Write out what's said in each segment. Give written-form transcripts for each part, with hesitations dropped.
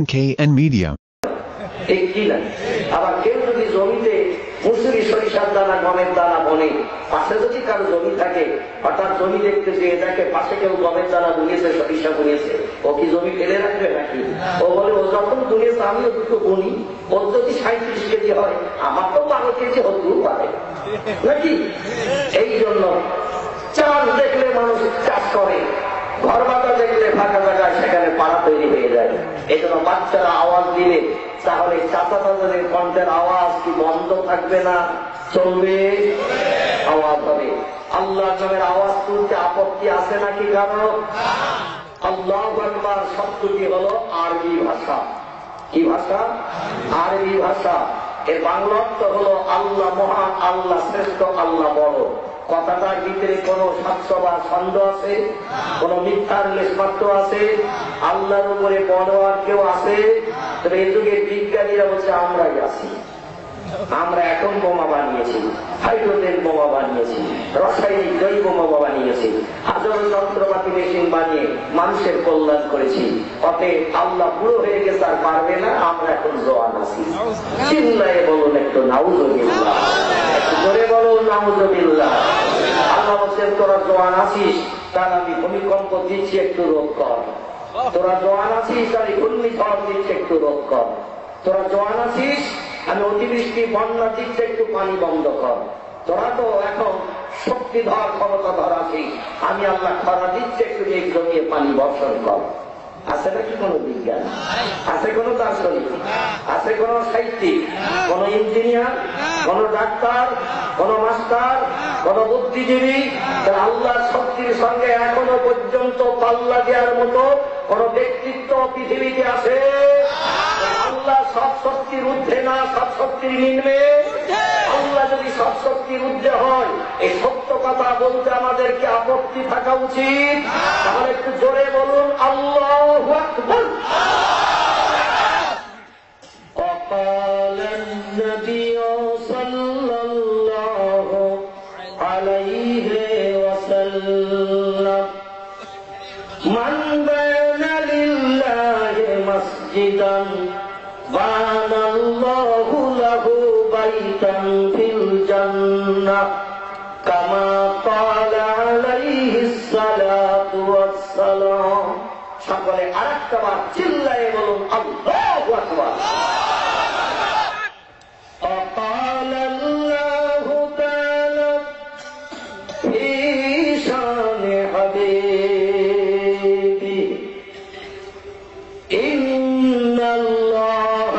NKN Media. ঠিক কিনা? আবার কেউ যদি জমিতে মুসুরি সরিষার দানা গমের দানা বনে, পাশে যদি কারো জমি থাকে, হঠাৎ জমি দেখতে যেয়ে দেখে পাশে কেউ গমের দানা বুনিয়েছে, সরিষা বুনিয়েছে, ও কি জমি ফেলে রাখবে নাকি? ও বলে ও যখন বুনিয়েছে আমিও দুটো বুনি, ওর যদি 37 কেজি হয় আমার তো 12 কেজি হতেও পারে নাকি? এই জন্য চাষ দেখলে মানুষ চাষ করে, ঘর বাঁধা দেখলে ফাঁকা জায়গায় সেখানে পাড়া তৈরি হয়ে যায়। এই জন্য বাচ্চারা আওয়াজ দিলে তাহলে চাচা চাচাদের কণ্ঠের আওয়াজ কি বন্ধ থাকবে না? চলবে, আওয়াজ হবে। আল্লাহ নামের আওয়াজ তুলতে আপত্তি আছে নাকি কারো? আল্লাহু আকবার শব্দটি হলো আরবি ভাষা। কি ভাষা? আরবি ভাষা। এর বাংলা অর্থ হলো আল্লাহ মহান, আল্লাহ শ্রেষ্ঠ, আল্লাহ বড়। কথাটার ভিতরে কোন স্বার্থ বা ছন্দ আছে? কোন মিথ্যার লেশমাত্র আছে? আল্লাহর উপরে বড় আর কেউ আছে? তবে এই যুগের বিজ্ঞানীরা বলছে আমরাই আছি। আমরা এখন বোমা বানিয়েছি, হাইড্রোজেন বোমা বানিয়েছি, রাসায়নিক জৈব বোমা বানিয়েছি, হাজার যন্ত্রপাতি মেশিন বানিয়ে মানুষের কল্যাণ করেছি। অতএব আল্লাহ বুড়ো হয়ে গেছে আর পারবে না, আমরা এখন জোয়ান আছি। চিল্লায়ে বলুন একটু নাউযুবিল্লাহ, একটু জোরে বলুন নাউযুবিল্লাহ। আল্লাহ বলছেন তোরা জোয়ান আছিস, তার আমি ভূমিকম্প দিচ্ছি, একটু রোধ কর। তোরা জোয়ান আছিস, আমি ঘূর্ণিঝড় দিচ্ছি, একটু রোধ কর। তোরা জোয়ান আছিস, আমি অতিবৃষ্টি বন্যা দিচ্ছে, একটু পানি বন্ধ কর। তোরা তো এখন শক্তিধর ক্ষমতাধর আছিস, আমি আল্লাহ খরা দিচ্ছে, একটু মেঘ জমিয়ে পানি বর্ষণ কর। আছে নাকি কোন বিজ্ঞান? আছে কোন দার্শনিক? আছে কোন সাহিত্যিক? কোন ইঞ্জিনিয়ার? কোন ডাক্তার? কোন মাস্টার? কোন বুদ্ধিজীবী? আল্লাহর শক্তির সঙ্গে এখনো পর্যন্ত পাল্লা দেওয়ার মতো কোন ব্যক্তিত্ব পৃথিবীতে আছে? আল্লাহ সব শক্তির ঊর্ধ্বে না, সব শক্তির নিম্নে? আল্লাহ যদি সব শক্তির ঊর্ধ্বে হয়, এই সত্য কথা বলতে আমাদেরকে আপত্তি থাকা উচিত। তাহলে একটু জোরে বলুন আল্লাহু আকবার। وقال النبي صلى الله عليه وسلم من بنى لله مسجدا بنى الله له بيتا في الجنة كما قال عليه الصلاة والسلام। সকলে আরেকটা বার চিল্লায়ে বলুন আল্লাহু আকবার। وقال الله تعالى في شان حبيبه إن الله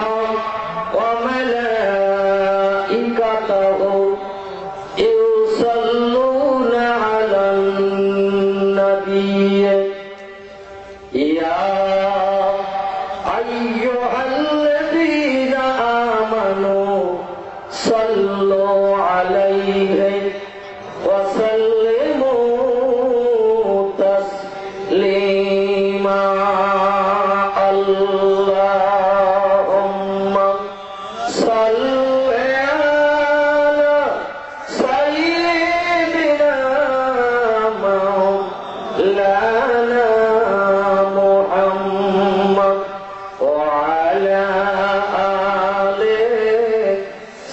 وملائكته يصلون على النبي يا أيها الذين آمنوا صلوا عليه وسلموا تسليما اللهم صل على سيدنا مولانا محمد وعلى آل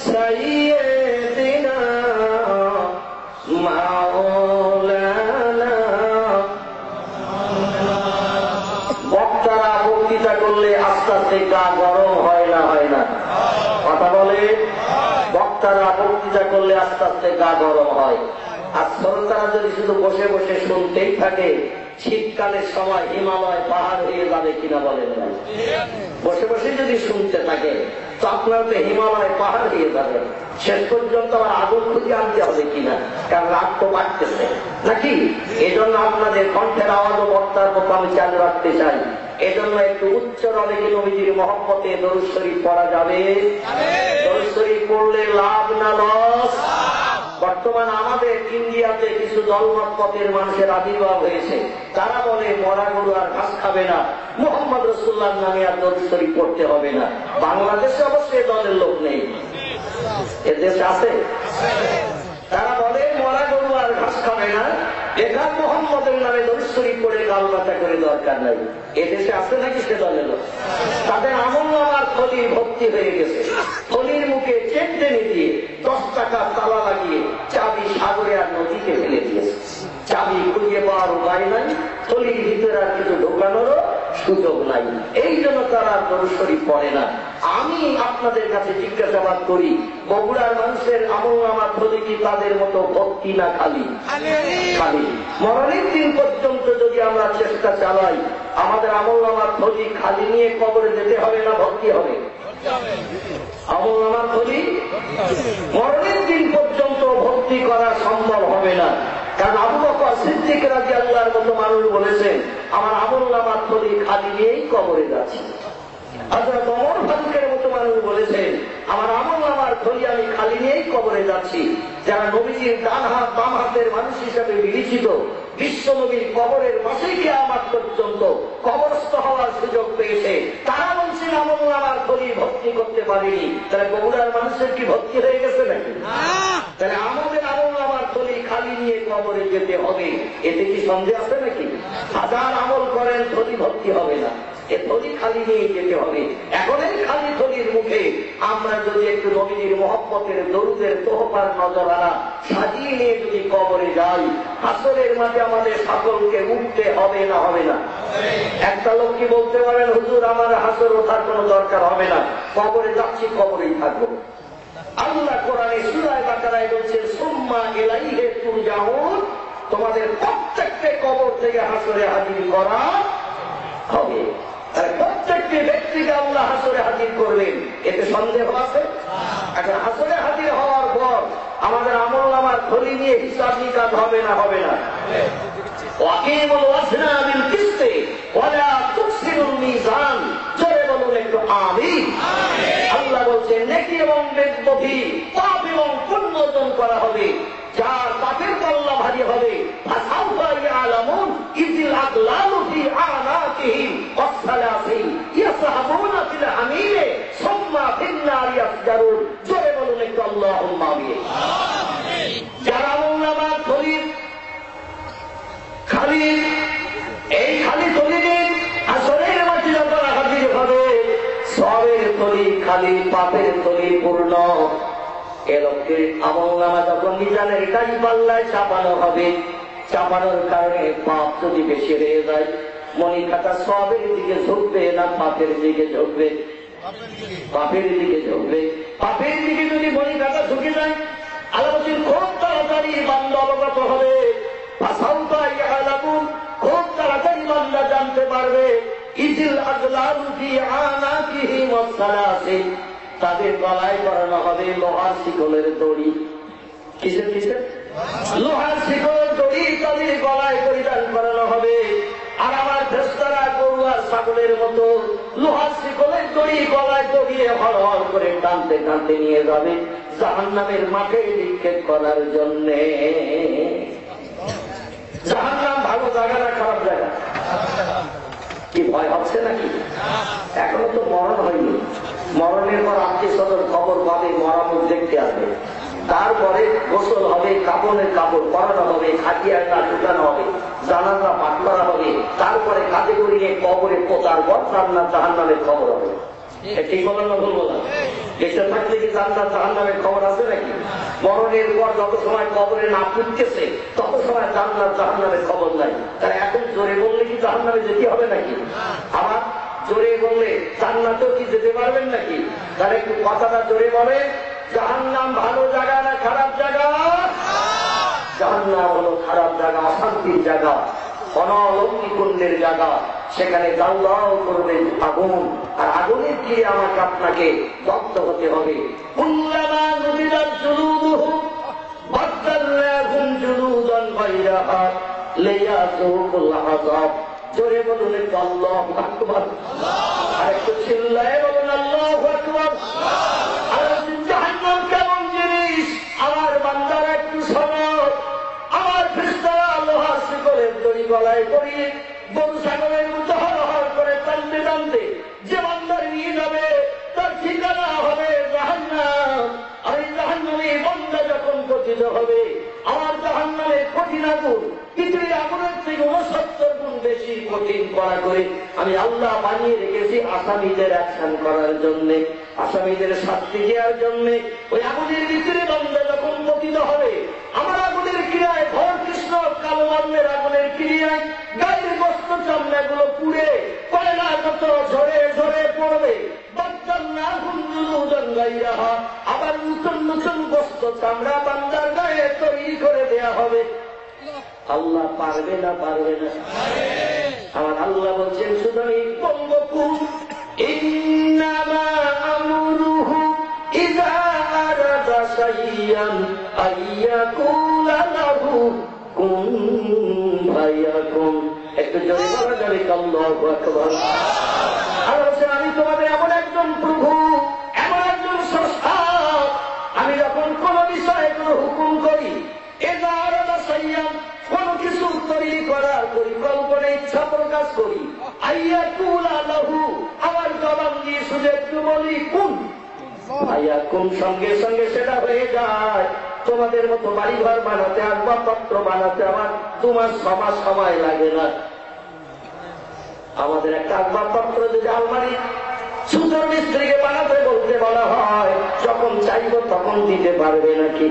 سيدنا مولانا। বক্তারা বক্তৃতা করলে আস্তে আস্তে গা গরম হয় না? হয় না? কথা বলে। বক্তারা বক্তৃতা করলে আস্তে আস্তে গা গরম হয়। আর শ্রোতারা যদি শুধু বসে বসে শুনতেই থাকে, শীতকালের সময় হিমালয় পাহাড় হয়ে যাবে কিনা বলেন না? বসে বসে যদি শুনতে থাকে তো আপনার তো হিমালয় পাহাড় হয়ে যাবে। শেষ পর্যন্ত আবার আগুন খুঁজে আনতে হবে কিনা, কারণ রাত তো বাড়তেছে নাকি? এজন্য আপনাদের কণ্ঠের আওয়াজও বক্তার মতো আমি চালু রাখতে চাই। এজন্য একটু উচ্চ রবে কি নবীজির মহব্বতে দরুদ শরীফ পড়া যাবে? দরুদ শরীফ পড়লে লাভ না লস? বর্তমান আমাদের ইন্ডিয়াতে কিছু দলমত পথের মানুষের আবির্ভাব হয়েছে। তারা বলে মরা গরু আর ঘাস খাবে না, মুহাম্মদ রাসূলুল্লাহর নামে আর দরুদ শরীফ পড়তে হবে না। বাংলাদেশে অবশ্যই দলের লোক নেই, এদেশে আছে। তারা বলে মরা গরু আর ঘাস খাবে না, এখান মোহাম্মদের নামে দরুদ শরীফ পড়ে লাল মাথা করে দরকার নাই। এদেশে আছে নাকি সে দলের লোক? তাদের আমল নামার থলি ভর্তি হয়ে গেছে, থলির মুখে চেক টেনে দিয়ে 10 টাকা তালা লাগিয়ে চাবি সাগরে আর নদীতে ফেলে দিয়েছে। চাবি খুঁজে পাওয়ার উপায় নাই, থলির ভিতরে আর কিছু ঢোকানোরও সুযোগ নাই। এই জন্য তারা দরুদ শরীফ পড়ে না। আমি আপনাদের কাছে জিজ্ঞাসাবাদ করি, বগুড়ার মানুষের আমল নামার থলি কি তাদের মতো ভক্তি না খালি? খালি। মরণের দিন পর্যন্ত যদি আমরা চেষ্টা চালাই, আমাদের আমল নামার থলি খালি নিয়ে কবরে যেতে হবে না ভক্তি হবে? আমল নামার থলি মরণের দিন পর্যন্ত ভক্তি করা সম্ভব হবে না। কারণ আবু বকর সিদ্দিক রাদিয়াল্লাহু মতো মানুষ বলেছেন, আমার আমল নামার থলি খালি নিয়েই কবরে যাচ্ছি। হযরত ওমর ফারুকের মতো মানুষ বলেছেন, আমার আমল নামার থলি আমি খালি নিয়েই কবরে যাচ্ছি। যারা নবীজির ডান হাত বাম হাতের মানুষ হিসাবে বিবেচিত, বিশ্ব নবীর কবরের পাশে কিয়ামত পর্যন্ত কবরস্থ হওয়ার সুযোগ পেয়েছে, তারা বলছেন আমল নামার থলি ভক্তি করতে পারেনি। তাহলে বগুড়ার মানুষের কি ভক্তি হয়ে গেছে নাকি? তাহলে আমাদের আমল নামার থলি খালি নিয়ে কবরে যেতে হবে, এতে কি সন্দেহ আছে নাকি? হাজার আমল করেন, থলি ভক্তি হবে না, এ থলি খালি নিয়ে যেতে হবে। এখন এই খালি থলির মুখে আমরা যদি একটু নবীর মহব্বতের দরুদের তোহফার নজরানা সাজিয়ে নিয়ে যদি কবরে যাই, হাসরের মাঝে আমাদের সকলকে উঠতে হবে না হবে না? একটা লোক কি বলতে পারেন, হুজুর আমার হাসর ওঠার কোন দরকার হবে না, কবরে যাচ্ছি কবরেই থাকবো? আল্লাহ কোরআনে সূরা বাকারায় বলছেন, সুম্মা ইলাইহি তুরজাউন, তোমাদের প্রত্যেককে কবর থেকে হাসরে হাজির করা হবে। প্রত্যেকটি ব্যক্তিকে আল্লাহ হাসরে হাজির করবেন, এতে সন্দেহ আছে? এখন হাসরে হাজির হওয়ার পর আমাদের আমল নামার থলি নিয়ে হিসাব নিকাশ হবে না হবে না? ওয়াকিমুল ওয়াজনা বিল কিসতি ওয়ালা তুকসিরুল মিজান, জোরে বলুন একটু আমিন। আল্লাহ বলছেন, নেকি এবং নেকবুদ্ধি, পাপ এবং পুণ্য ওজন করা হবে। যার পাপের পাল্লা ভারী হবে, ফাসাউফা ইয়ালামুন ইযিল আগলালু ফি আনাকিহিম ওয়াসসালাসিল ইয়াসহাবুনা ফিল হামিমে সুম্মা ফিন নারি ইয়াসজারুন, জোরে বলুন একটু আল্লাহুম্মা আমিন। যারা আমল নামার থলি খালি, এই খালি থলি দিন হাসরের মাঝে যখন হাজির হবে, সবের থলি খালি, পাপের থলি পূর্ণ। এ লোককে আমল নামা যখন মিজানের কাজ পাল্লায় চাপানো হবে, চাপানোর কারণে পাপ যদি বেশি হয়ে যায়, মনি খাতা সবের দিকে ঝুঁকবে না পাপের দিকে ঝুঁকবে? পাপের দিকে ঝুঁকবে। পাপের দিকে যদি মনি খাতা ঝুঁকে যায়, আল্লাহ খুব তাড়াতাড়ি বান্দা অবগত হবে, খুব তাড়াতাড়ি বান্দা জানতে পারবে, ইজিল আগলালু ফি আনাকিহিম ওয়াসসালাসিল, তাদের গলায় পরানো হবে লোহার শিকলের দড়ি। কিসের কিসের? লোহার শিকল দড়ি তাদের গলায় পরিধান করানো হবে। আর আমার ফেরেশতারা গরু আর ছাগলের মতো লোহার শিকলের দড়ি গলায় দড়িয়ে হর হর করে টানতে টানতে নিয়ে যাবে জাহান্নামের মাঠে নিক্ষেপ করার জন্য। জাহান্নাম ভালো জায়গা না খারাপ জায়গা? কি ভয় হচ্ছে নাকি? এখনো তো মরণ হয়নি। মরণের পর আত্মীয় স্বজন খবর পাবে, মরামত দেখতে আসবে, তারপরে গোসল হবে, কাপড়ের কাপড় পরানো হবে, খাটিয়ার না ঢুকানো হবে, জানাজা পাঠ করা হবে, তারপরে কাজে করিয়ে কবরে পোতার পর জান্নাত জাহান্নামের খবর হবে। ঠিক বলেন না ভুল বলেন? বেঁচে থাকলে কি জান্নাত জাহান্নামের খবর আছে নাকি? মরণের পর যত সময় কবরে না পুঁততেছে তত সময় জান্নাত জাহান্নামের খবর নাই। তাহলে এখন জোরে বললে কি জাহান্নামে যেতে হবে নাকি? আবার জোরে বললে জান্নাতেও কি যেতে পারবেন নাকি? তাহলে একটু কথাটা জোরে বলে, জাহান্নাম ভালো জায়গা না খারাপ জায়গা? জাহান্নাম হলো খারাপ জায়গা, অশান্তির জায়গা, অনলৌকিকুণ্ডের জায়গা। সেখানে জাল্লাহ করবে আগুন, আর আগুনের দিয়ে আমাকে আপনাকে দগ্ধ হতে হবে। কুল্লামা নুদিলাত জুলুদুহুম বাদদালনাহুম জুলুদান গায়রাহা লিয়াযুকুল আযাব, জোরে বলুন একটু আল্লাহু আকবার। আর একটু চিল্লায়ে বলুন আল্লাহু আকবার। আর জাহান্নাম কেমন জিনিস আমার বান্দারা একটু শোনো। আমার ফেরেশতারা লোহার শিকলের দড়ি গলায় পরিয়ে গরু ছাগলের মতো হর হর করে টানতে টানতে যে বান্দার নিয়ে যাবে তার ঠিকানা হবে জাহান্নাম। আর এই জাহান্নামে বান্দা যখন পতিত হবে, আমার জাহান্নামের কঠিন আগুন পৃথিবীর আগুনের থেকে 69 গুণ বেশি। কঠিন করা করে আমি আল্লাহ বানিয়ে রেখেছি আসামিদের অ্যাকশন করার জন্য, আসামিদের শাস্তি দেওয়ার জন্য। ওই আগুনের ভিতরে বান্দা যখন পতিত হবে, আমার আগুনের ক্রিয়ায় ঘর কৃষ্ণ কালো বান্নের আগুনের ক্রিয়ায় গায়ের বস্ত্র চামড়াগুলো পুড়ে কয়লা কত ঝরে ঝরে পড়বে। আবার নতুন নতুন বস্ত্র চামড়া বান্দার গায়ে তৈরি করে দেয়া হবে। আল্লাহ পারবে না? পারবে না? আমার আল্লাহ বলছেন শুধু আমি বলবো ইন্নামা আমরুহু ইযা আরাদা শাইয়ান আইয়াকুলা লাহু কুন ফায়াকুন। একটু জোরে বলা যাবে আল্লাহু আকবার। আর বলছেন আমি তোমাদের এমন একজন প্রভু, এমন একজন স্রষ্টা, আমি যখন কোন বিষয়ে কোন হুকুম করি, ইযা আরাদা শাইয়ান কোন কিছু তৈরি করার পরিকল্পনা ইচ্ছা প্রকাশ করি, আইয়াকুলা লাহু আমার জবান দিয়ে শুধু একটু বলি কুন ফায়াকুন, সঙ্গে সঙ্গে সেটা হয়ে যায়। তোমাদের মতো বাড়িঘর বানাতে, আসবাবপত্র বানাতে আমার 2 মাস 6 মাস সময় লাগে না। আমাদের একটা আসবাবপত্র যদি আলমারি সুন্দর মিস্ত্রিকে বানাতে বলতে বলা হয়, যখন চাইবো তখন দিতে পারবে নাকি?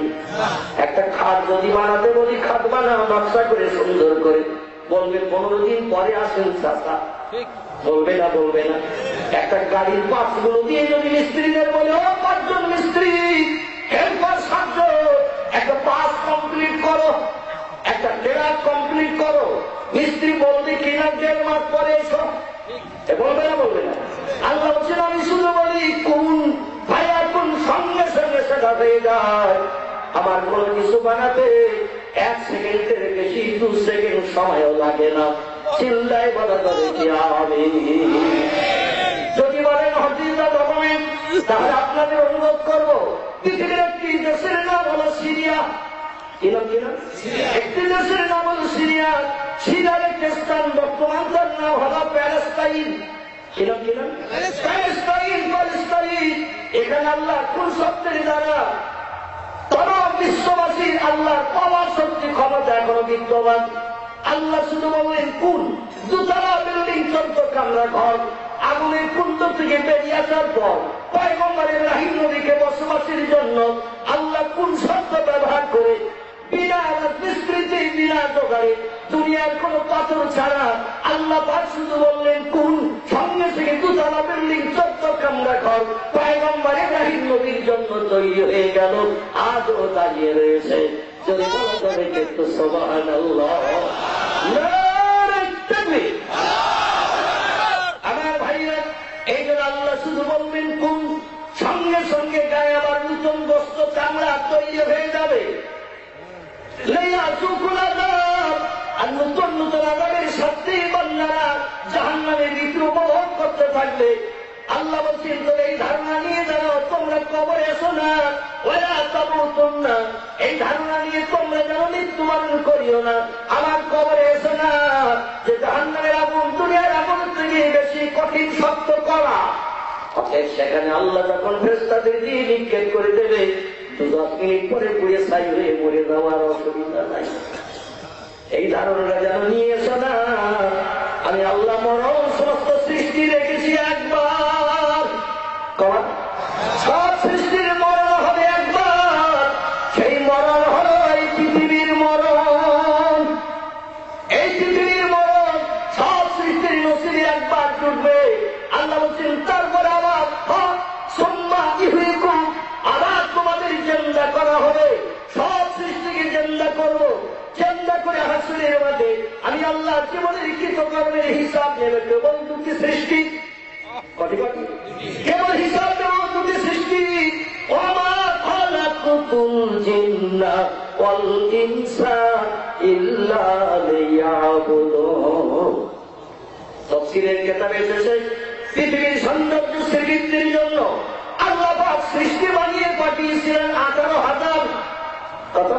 একটা খাট যদি বানাতে বলি, খাট বানাও নকশা করে সুন্দর করে, বলবে 15 দিন পরে আসেন চাচা, বলবে না? বলবে না? একটা গাড়ির পাঁচগুলো দিয়ে যদি মিস্ত্রিদের বলে, ও 5 জন মিস্ত্রি হেল্পার 7 জন, একটা পাস কমপ্লিট করো, একটা ট্রেলার কমপ্লিট করো, মিস্ত্রি বলবে কিনা 1.5 মাস পরে এসো, বলবে না? বলবে না? আল্লাহ বলছেন আমি শুধু বলি কোন ভাইয়া কোন, সঙ্গে সঙ্গে সেটা হয়ে যায়। আমার কোন কিছু বানাতে 1 সেকেন্ডের বেশি 2 সেকেন্ড সময়ও লাগে না। চিল্লায় বলা যাবে কি হবে? যদি বলেন হজিজা ডকুমেন্ট, তাহলে আপনাদের অনুরোধ করব, পৃথিবীর একটি দেশের নাম হলো সিরিয়া। কি নাম? কি নাম? একটি দেশের নাম হলো সিরিয়া। সিরিয়ার একটি স্থান, বর্তমান তার নাম হলো প্যালেস্টাইন। কি নাম? কি নাম? প্যালেস্টাইন। প্যালেস্টাইন। এখানে আল্লাহ কোন শক্তির দ্বারা তমাম বিশ্ববাসীর আল্লাহর পাওয়ার শক্তি ক্ষমতা এখনো বিদ্যমান। আল্লাহ শুধু বললেন কোন 2 তলা বিল্ডিং, 14 কামরা ঘর, আগুনের কুণ্ড থেকে বেরিয়ে আসার পর পয়গম্বর ইব্রাহিম নবীকে বসবাসের জন্য আল্লাহ কোন শব্দ ব্যবহার করে বিনা রাজমিস্ত্রিতে, বিনা জোগাড়ে, দুনিয়ার কোন পাথর ছাড়া আল্লাহ পাক শুধু বললেন কোন, সঙ্গে থেকে 2 তলা বিল্ডিং, 14 কামরা ঘর পয়গম্বর ইব্রাহিম নবীর জন্য তৈরি হয়ে গেল, আজও দাঁড়িয়ে রয়েছে। যদি বলা যাবে কিন্তু সুবহানাল্লাহ। আমার ভাইরা, এই জন্য আল্লাহ শুধু বলবেন কোন, সঙ্গে সঙ্গে গায়ে আবার নতুন বস্ত্র চামড়া তৈরি হয়ে যাবে। আর নতুন নতুন আযাবের শাস্তি বান্দারা জাহান্নামের ভিতরে উপভোগ করতে থাকবে। আল্লাহ বলছেন তবে এই ধারণা নিয়ে যেন তোমরা কবরে এসো না, ওরা তামুতুন না, এই ধারণা নিয়ে তোমরা যেন মৃত্যুবরণ করিও না, আমার কবরে এসো না, যে জাহান্নামের আগুন দুনিয়ার আগুনের থেকে বেশি কঠিন শক্ত করা। অতএব সেখানে আল্লাহ যখন ফেরেশতাদের দিয়ে নিক্ষেপ করে দেবে, 10 মিনিট পরে পুড়ে ছাই হয়ে মরে যাওয়ার অসুবিধা নাই। এই ধারণাটা যেন নিয়ে এসো না। আমি আল্লাহ মরণ সমস্ত সৃষ্টি রেখেছি একবার, সব সৃষ্টির মরণ হবে একবার। সেই মরণ হলো এই পৃথিবীর মরণ। এই পৃথিবীর মরণ সব সৃষ্টির নসিবে একবার টুটবে। আল্লাহ বলছেন তারপরে আবার সুম্মা ইহয়িকুম, আবার তোমাদের জিন্দা করা হবে। সব সৃষ্টিকে জিন্দা করবো, জিন্দা করে হাসরের মাঝে আমি আল্লাহ জীবনের কৃতকর্মের হিসাব নেবে। কেবল 2টি সৃষ্টি, কেবল হিসাব নেব 2টি সৃষ্টি। ওমা খালাকুতুল জিন্না ওয়াল ইনসা ইল্লা লিয়াবুদুন। তাফসীরের কিতাবে এসেছে পৃথিবীর সৌন্দর্য সৃষ্টির জন্য আল্লাহ পাক সৃষ্টি বানিয়ে পাঠিয়েছিলেন 18,000। কত?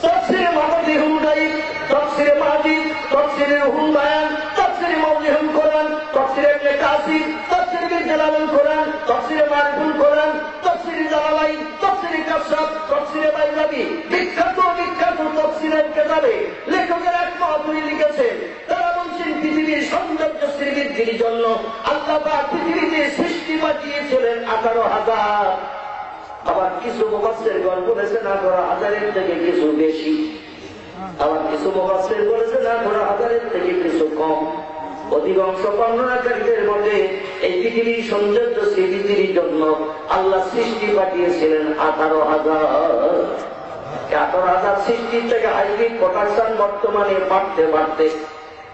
তাফসীরে মাফাতিহুল গায়ব, তাফসীরে মাজিদ, তাফসীরে রুহুল বায়ান, তাফসীরে মাওলিহুল কোরআন, তাফসীরে ইবনে কাসির, তাফসীরে জালালুল কোরআন, তাফসীরে মারিফুল কোরআন, তাফসীরে জালালাইন, তাফসীরে কাশফ, তাফসীরে বাইজাবি, বিখ্যাত বিখ্যাত তাফসীরের কিতাবে লেখকেরা এক মহাপুরী লিখেছেন। তারা বলছেন পৃথিবীর জন্য আল্লাহ পাক পৃথিবীতে সৃষ্টি পাঠিয়েছিলেন 18,000। আবার কিছু মুফাসসির বলেছেন 18,000-এর থেকে কিছু বেশি, আবার কিছু মুফাসসির বলেছেন 18,000-এর থেকে কিছু কম। অধিকাংশ বর্ণনাকারীদের মধ্যে এই পৃথিবীর সৌন্দর্য স্বীকৃতির জন্য আল্লাহ সৃষ্টি পাঠিয়েছিলেন 18,000। 18,000 সৃষ্টির থেকে হাইব্রিড প্রোডাকশন বর্তমানে বাড়তে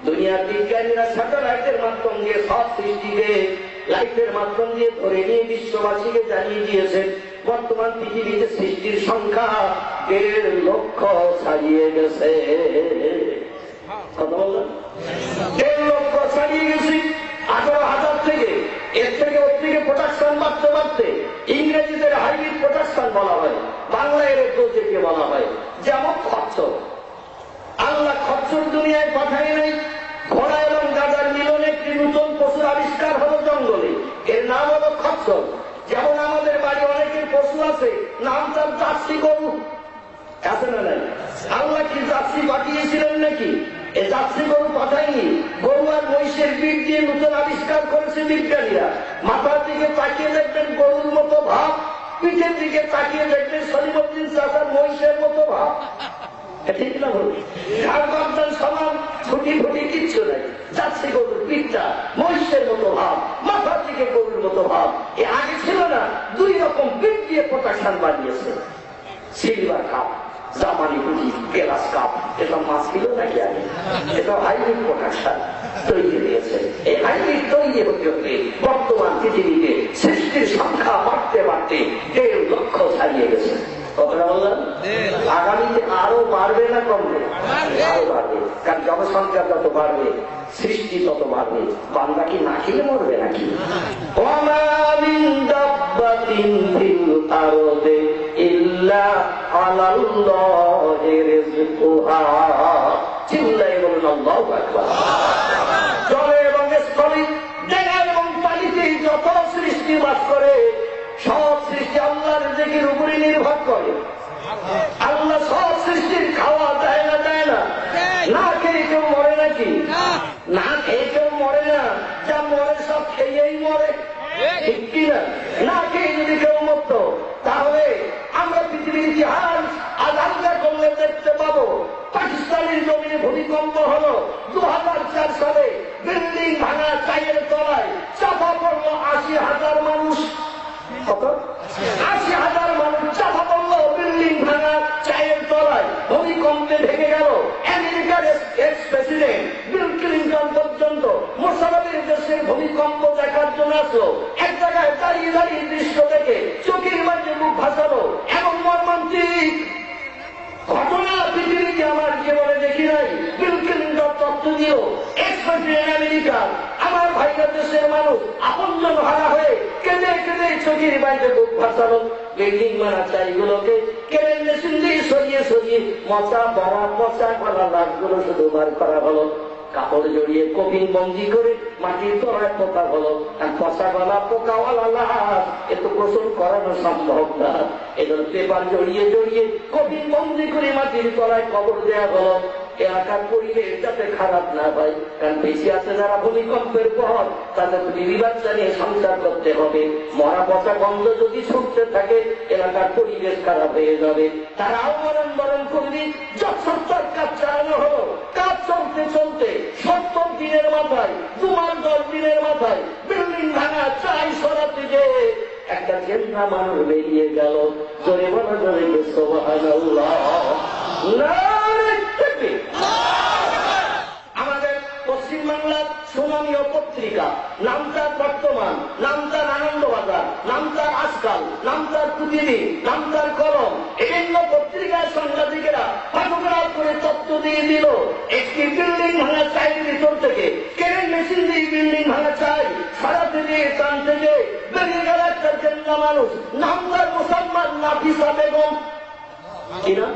দুনিয়ার বিজ্ঞানীরা স্যাটেলাইটের মাধ্যম দিয়ে সব সৃষ্টিকে লাইটের মাধ্যম দিয়ে ধরে নিয়ে বিশ্ববাসীকে জানিয়ে দিয়েছেন বর্তমান পৃথিবীতে সৃষ্টির সংখ্যা 1.5 লক্ষ ছাড়িয়ে গেছে। কথা বললাম 1.5 লক্ষ ছাড়িয়ে গেছি 18,000 থেকে। এর থেকে ওর থেকে প্রোডাকশন বাড়তে ইংরেজিতে হাইব্রিড প্রোডাকশন বলা হয়, বাংলায় প্রজেক্টকে বলা হয়। যেমন খচ্চর, আল্লাহ খচ্চর দুনিয়ায় পাঠায় নাই, ঘোড়া এবং গাধার মিলনে একটি নতুন পশুর আবিষ্কার হলো জঙ্গলে, এর নাম হলো খচ্চর। যেমন আমাদের বাড়ি অনেকের পশু আছে, নাম তার জার্সি গরু, আছে না নাই? আল্লাহ কি জার্সি পাঠিয়েছিলেন নাকি? এই জার্সি গরু পাঠায়নি। গরু আর মহিষের পিঠ দিয়ে নতুন আবিষ্কার করেছে বিজ্ঞানীরা। মাথার দিকে তাকিয়ে দেখবেন গরুর মতো ভাব, পিঠের দিকে তাকিয়ে দেখবেন সলিমুদ্দিন চাচার মহিষের মতো ভাব। ঠিক না বলুন? আর বাগদান সমান ফুটি কিচ্ছু নাই। জার্সি গরুর পিঠটা মহিষের মতো ভাব, মাথার দিকে গরুর মতো ভাব। এ আগে ছিল না, 2 রকম পিঠ দিয়ে প্রোটেকশন বানিয়েছে। সিলভার কাপ, জাপানি পুঁজি, গ্লাস কাপ, এটা মাছ ছিল নাকি আগে? এটা হাইব্রিড প্রোটেকশন তৈরি হয়েছে। এই হাইব্রিড তৈরি হতে বর্তমান পৃথিবীতে সৃষ্টির সংখ্যা বাড়তে 1.5 লক্ষ ছাড়িয়ে গেছে। কথাটা বললাম, আগামীতে আরো বাড়বে না কমবে? আরো বাড়বে, কারণ জনসংখ্যা যত বাড়বে সৃষ্টি তত বাড়বে। বান্দা কি না খেলে মরবে নাকি? চিল্লায় বলুন আল্লাহু আকবার। জলে এবং স্থলে, জায়গা এবং পানিতে যত সৃষ্টি বাস করে সব সৃষ্টি আল্লাহর রিজিকের উপরে নির্ভর করে। আল্লাহ সব সৃষ্টির খাওয়া দেয় না? না খেয়ে কেউ মরে নাকি? না খেয়ে কেউ মরে না, যা মরে সব খেয়েই মরে, ঠিক কিনা? না খেয়ে যদি কেউ মরত তাহলে আমরা পৃথিবীর ইতিহাস আজ আলাদা করলে দেখতে পাবো পাকিস্তানের জমিনে ভূমিকম্প হলো 2004 সালে, বিল্ডিং ভাঙা, চায়ের তলায় চাপা পড়লো 80,000 মানুষ। কত? 80,000 মানুষ চাপা পড়লো বিল্ডিং ভাঙা, চায়ের তলায়। ভূমিকম্পে ভেঙে গেল আমেরিকার এক্স প্রেসিডেন্ট বিল ক্লিন্টন পর্যন্ত মোশাররফের দেশের ভূমিকম্প দেখার জন্য আসলো। এক জায়গায় দাঁড়িয়ে দৃশ্য দেখে চোখের মাঝে মুখ ভাসালো। এমন মর্মান্তিক ঘটনা পৃথিবীতে আমার জীবনে দেখি নাই। বিল ক্লিন্টন তথ্য দিল এক্স প্রেসিডেন্ট আমেরিকার, আমার ভাইয়ের দেশের মানুষ আপনজন হারা হয়ে কেঁদে চোখের বাইরে বুক ভাসালো। বিল্ডিং মারা চাইগুলোকে কেরেন মেশিন দিয়ে সরিয়ে মশা বড়া পচা করা লাশগুলো শুধু বার করা হলো। কাপড় জড়িয়ে কফিন বন্দি করে মাটির তলায় পোকা হলো। আর পচা গলা পোকাওয়ালা লাশ এত গোসল করানো সম্ভব না। এগুলো পেপার জড়িয়ে কফিন বন্দি করে মাটির তলায় কবর দেওয়া হলো। এলাকার পরিবেশ যাতে খারাপ না হয়, কারণ বেশি আছে যারা ভূমিকম্পের পর তাদের বিবাদ জানিয়ে সংসার করতে হবে। মরা পচা গন্ধ যদি ছুটতে থাকে এলাকার পরিবেশ খারাপ হয়ে যাবে। তারাও মরণ করবি। যৎসত্তর কাজ চালানো হলো। কাজ চলতে 70 দিনের মাথায়, 2 মাস 10 দিনের মাথায় বিল্ডিং ভাঙা, চাই সরাতে যে একটা জেন্দা মানুষ বেরিয়ে গেল। জোরে বলা জোরে সুবহানাল্লাহ। আমাদের পশ্চিমবাংলার সুনামীয় পত্রিকা, নাম তার বর্তমান, নাম তার আনন্দবাজার, নাম তার আজকাল, নাম তার প্রতিদিন, নাম তার কলম, বিভিন্ন পত্রিকার সাংবাদিকেরা ফটোগ্রাফ করে তথ্য দিয়ে দিল একটি বিল্ডিং ভাঙা চায়ের ভিতর থেকে কেরেন মেশিন দিয়ে বিল্ডিং ভাঙা চাই সারাতে দিয়ে টানতে গিয়ে বেরিয়ে গেল একটা জেন্দা মানুষ। নাম তার মুসলমান নাফিসা বেগম। কিনা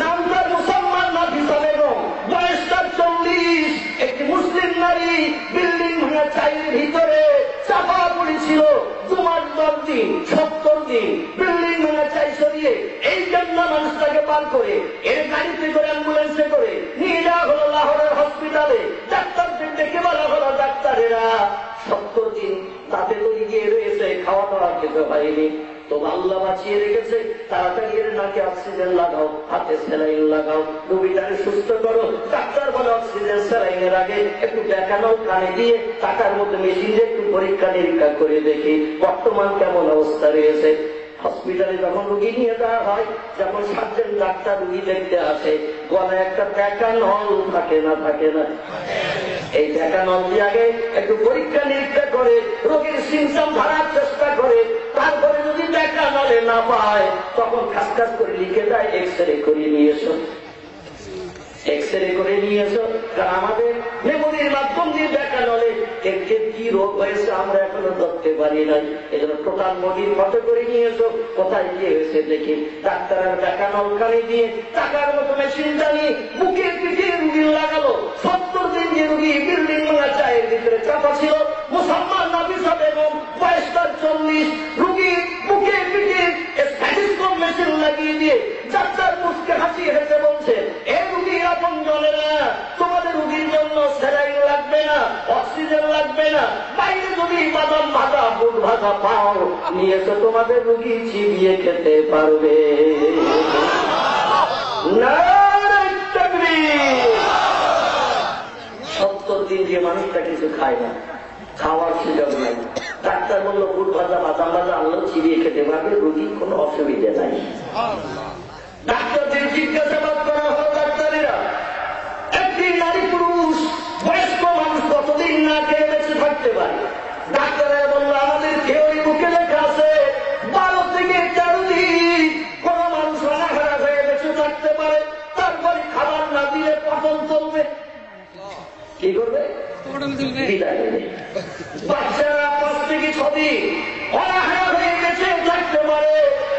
নামদার মুসলমান নাফিসা বেগম, বয়স তার 40। একটি মুসলিম নারী বিল্ডিং ভাঙা চাইয়ের ভিতরে চাপা পড়েছিল। তোমার 10 দিন 70 দিন বিল্ডিং ভাঙা চাই সরিয়ে এই জন্য মানুষটাকে পার করে এর গাড়িতে করে অ্যাম্বুলেন্সে করে নিয়ে যাওয়া হলো লাহোরের হসপিটালে। ডাক্তারদের ডেকে বলা হলো, ডাক্তারেরা 70 দিন তাতে তো গিয়ে রয়েছে, খাওয়া দাওয়া খেতে হয়নি, তো আল্লাহ বাঁচিয়ে রেখেছে, তাড়াতাড়ি এর নাকে অক্সিজেন লাগাও, হাতে স্যালাইন লাগাও, রোগীটাকে সুস্থ করো। ডাক্তার বলে অক্সিজেন স্যালাইনের আগে একটু দেখানো কানে দিয়ে টাকার মধ্যে মেশিন দিয়ে একটু পরীক্ষা নিরীক্ষা করে দেখি বর্তমান কেমন অবস্থা রয়েছে। হসপিটালে যখন রুগী নিয়ে যাওয়া হয়, যখন সার্জন ডাক্তার রুগী দেখতে আসে, গলায় একটা দেখা নল থাকে না, থাকে না, এই দেখা নল দিয়ে আগে একটু পরীক্ষা নিরীক্ষা করে রোগীর সিমটম ধরার চেষ্টা করে, তারপরে যদি দেখা নলে না পায় তখন খাস খাস করে লিখে দেয় এক্সরে করে নিয়ে এসো, এক্সরে করে নিয়ে এসো। কারণ আমাদের মেমোরির মাধ্যম দিয়ে দেখা নলে এর কি রোগ হয়েছে আমরা এখনো ধরতে পারি নাই, এই জন্য টোটাল বডির ফটো করে নিয়ে এসো, কোথায় কি হয়েছে দেখি। ডাক্তারের দেখা নল কানে দিয়ে টাকার মতো মেশিন চালিয়ে বুকে পিঠে রুগী লাগালো। 70 দিন যে রুগী বিল্ডিং ভাঙা চায়ের ভিতরে চাপা ছিল, মুসলমান নাফিসা বেগম বয়স তার 40, রুগী বুকে পিঠে স্ট্যাথিস্কোপ মেশিন লাগিয়ে দিয়ে ডাক্তার মুখকে হাসিয়ে হেসে বলছে, এ রুগী আপন জনেরা, তোমাদের রুগীর জন্য স্যালাইন লাগবে না, অক্সিজেন লাগবে না, বাইরে যদি বাদাম ভাজা বুট ভাজা পাও নিয়ে এসে তোমাদের রুগী চিবিয়ে খেতে পারবে। নারায়ে তাকবীর। 70 দিন যে মানুষটা কিছু খায় না, খাওয়ার সুযোগ নাই, ডাক্তার বললো বুট ভাজা বাদাম ভাজা আনলো, চিবিয়ে খেতে পারবে, রুগীর কোনো অসুবিধা নাই। ডাক্তারদের জিজ্ঞাসাবাদ করা হলো, ডাক্তারেরা একটি নারী পুরুষ বয়স্ক মানুষ কতদিন না খেয়ে বেঁচে থাকতে পারে? ডাক্তারেরা বললো, আমাদের থিওরি বুকে লেখা আছে 12 থেকে 13 দিন কোন মানুষ অনাহারা হয়ে বেঁচে থাকতে পারে, তারপরে খাবার না দিলে পতন চলবে। কি করবে? বিদায় দেবে। বাচ্চারা 5 থেকে 6 দিন অনাহারা হয়ে বেঁচে থাকতে পারে,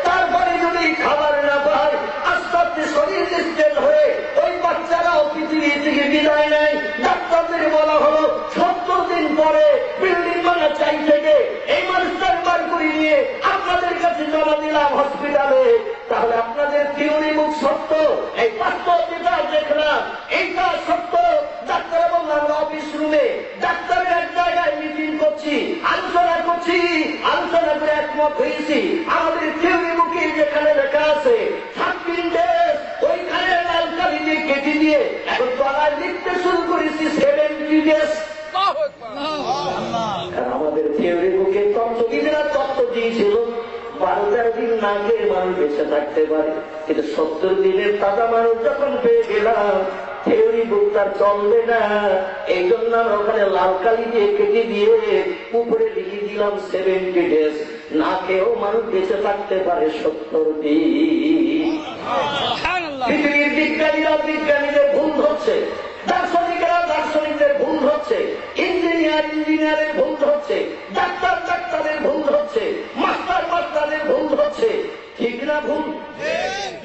তারপরে যদি খাবার না পায় আস্তে আস্তে শরীর নিস্তেজ হয়ে ওই বাচ্চারাও পৃথিবী থেকে বিদায় নেয়। ডাক্তারদের বলা হলো 70 দিন পরে বিল্ডিং ভাঙা চাই থেকে এই মানুষটার বার করে নিয়ে আপনাদের কাছে জমা দিলাম হসপিটালে, তাহলে আপনাদের থিওরি মুখ সত্য, এই বাস্তব যেটা দেখলাম এইটা সত্য। ডাক্তার বললাম অফিস রুমে ডাক্তারের এক জায়গায় মিটিং করছি, আলোচনা করছি, আলোচনা করে একমত হয়েছি, আমাদের থিওরি বুকে যেখানে লেখা আছে 13 ডেজ, ওইখানে লাল কালি দিয়ে কেটে দিয়ে এখন তলায় লিখতে শুরু করেছি 70 ডেজ। আমাদের থিওরি বুকে তত্ত্ববিদেরা তত্ত্ব দিয়েছিল 12-13 দিন না খেয়ে মানুষ বেঁচে থাকতে পারে, কিন্তু 70 দিনের তাজা মানুষ যখন পেয়ে গেলাম থিওরি বুক তার চলবে না, এই জন্য আমরা ওখানে লাল কালি দিয়ে কেটে দিয়ে উপরে লিখে দিলাম 70 ডেজ। না খেয়েও মানুষ বেঁচে থাকতে পারে 70 দিন। পৃথিবীর বিজ্ঞানীরা বিজ্ঞানীদের ভুল ধরছে, দার্শনিকেরা দার্শনিকদের ভুল ধরছে, ইঞ্জিনিয়ার ইঞ্জিনিয়ারের ভুল ধরছে, ডাক্তার ডাক্তারের ভুল ধরছে, মাস্টার মাস্টারের ভুল ধরছে। ঠিক না ভুল?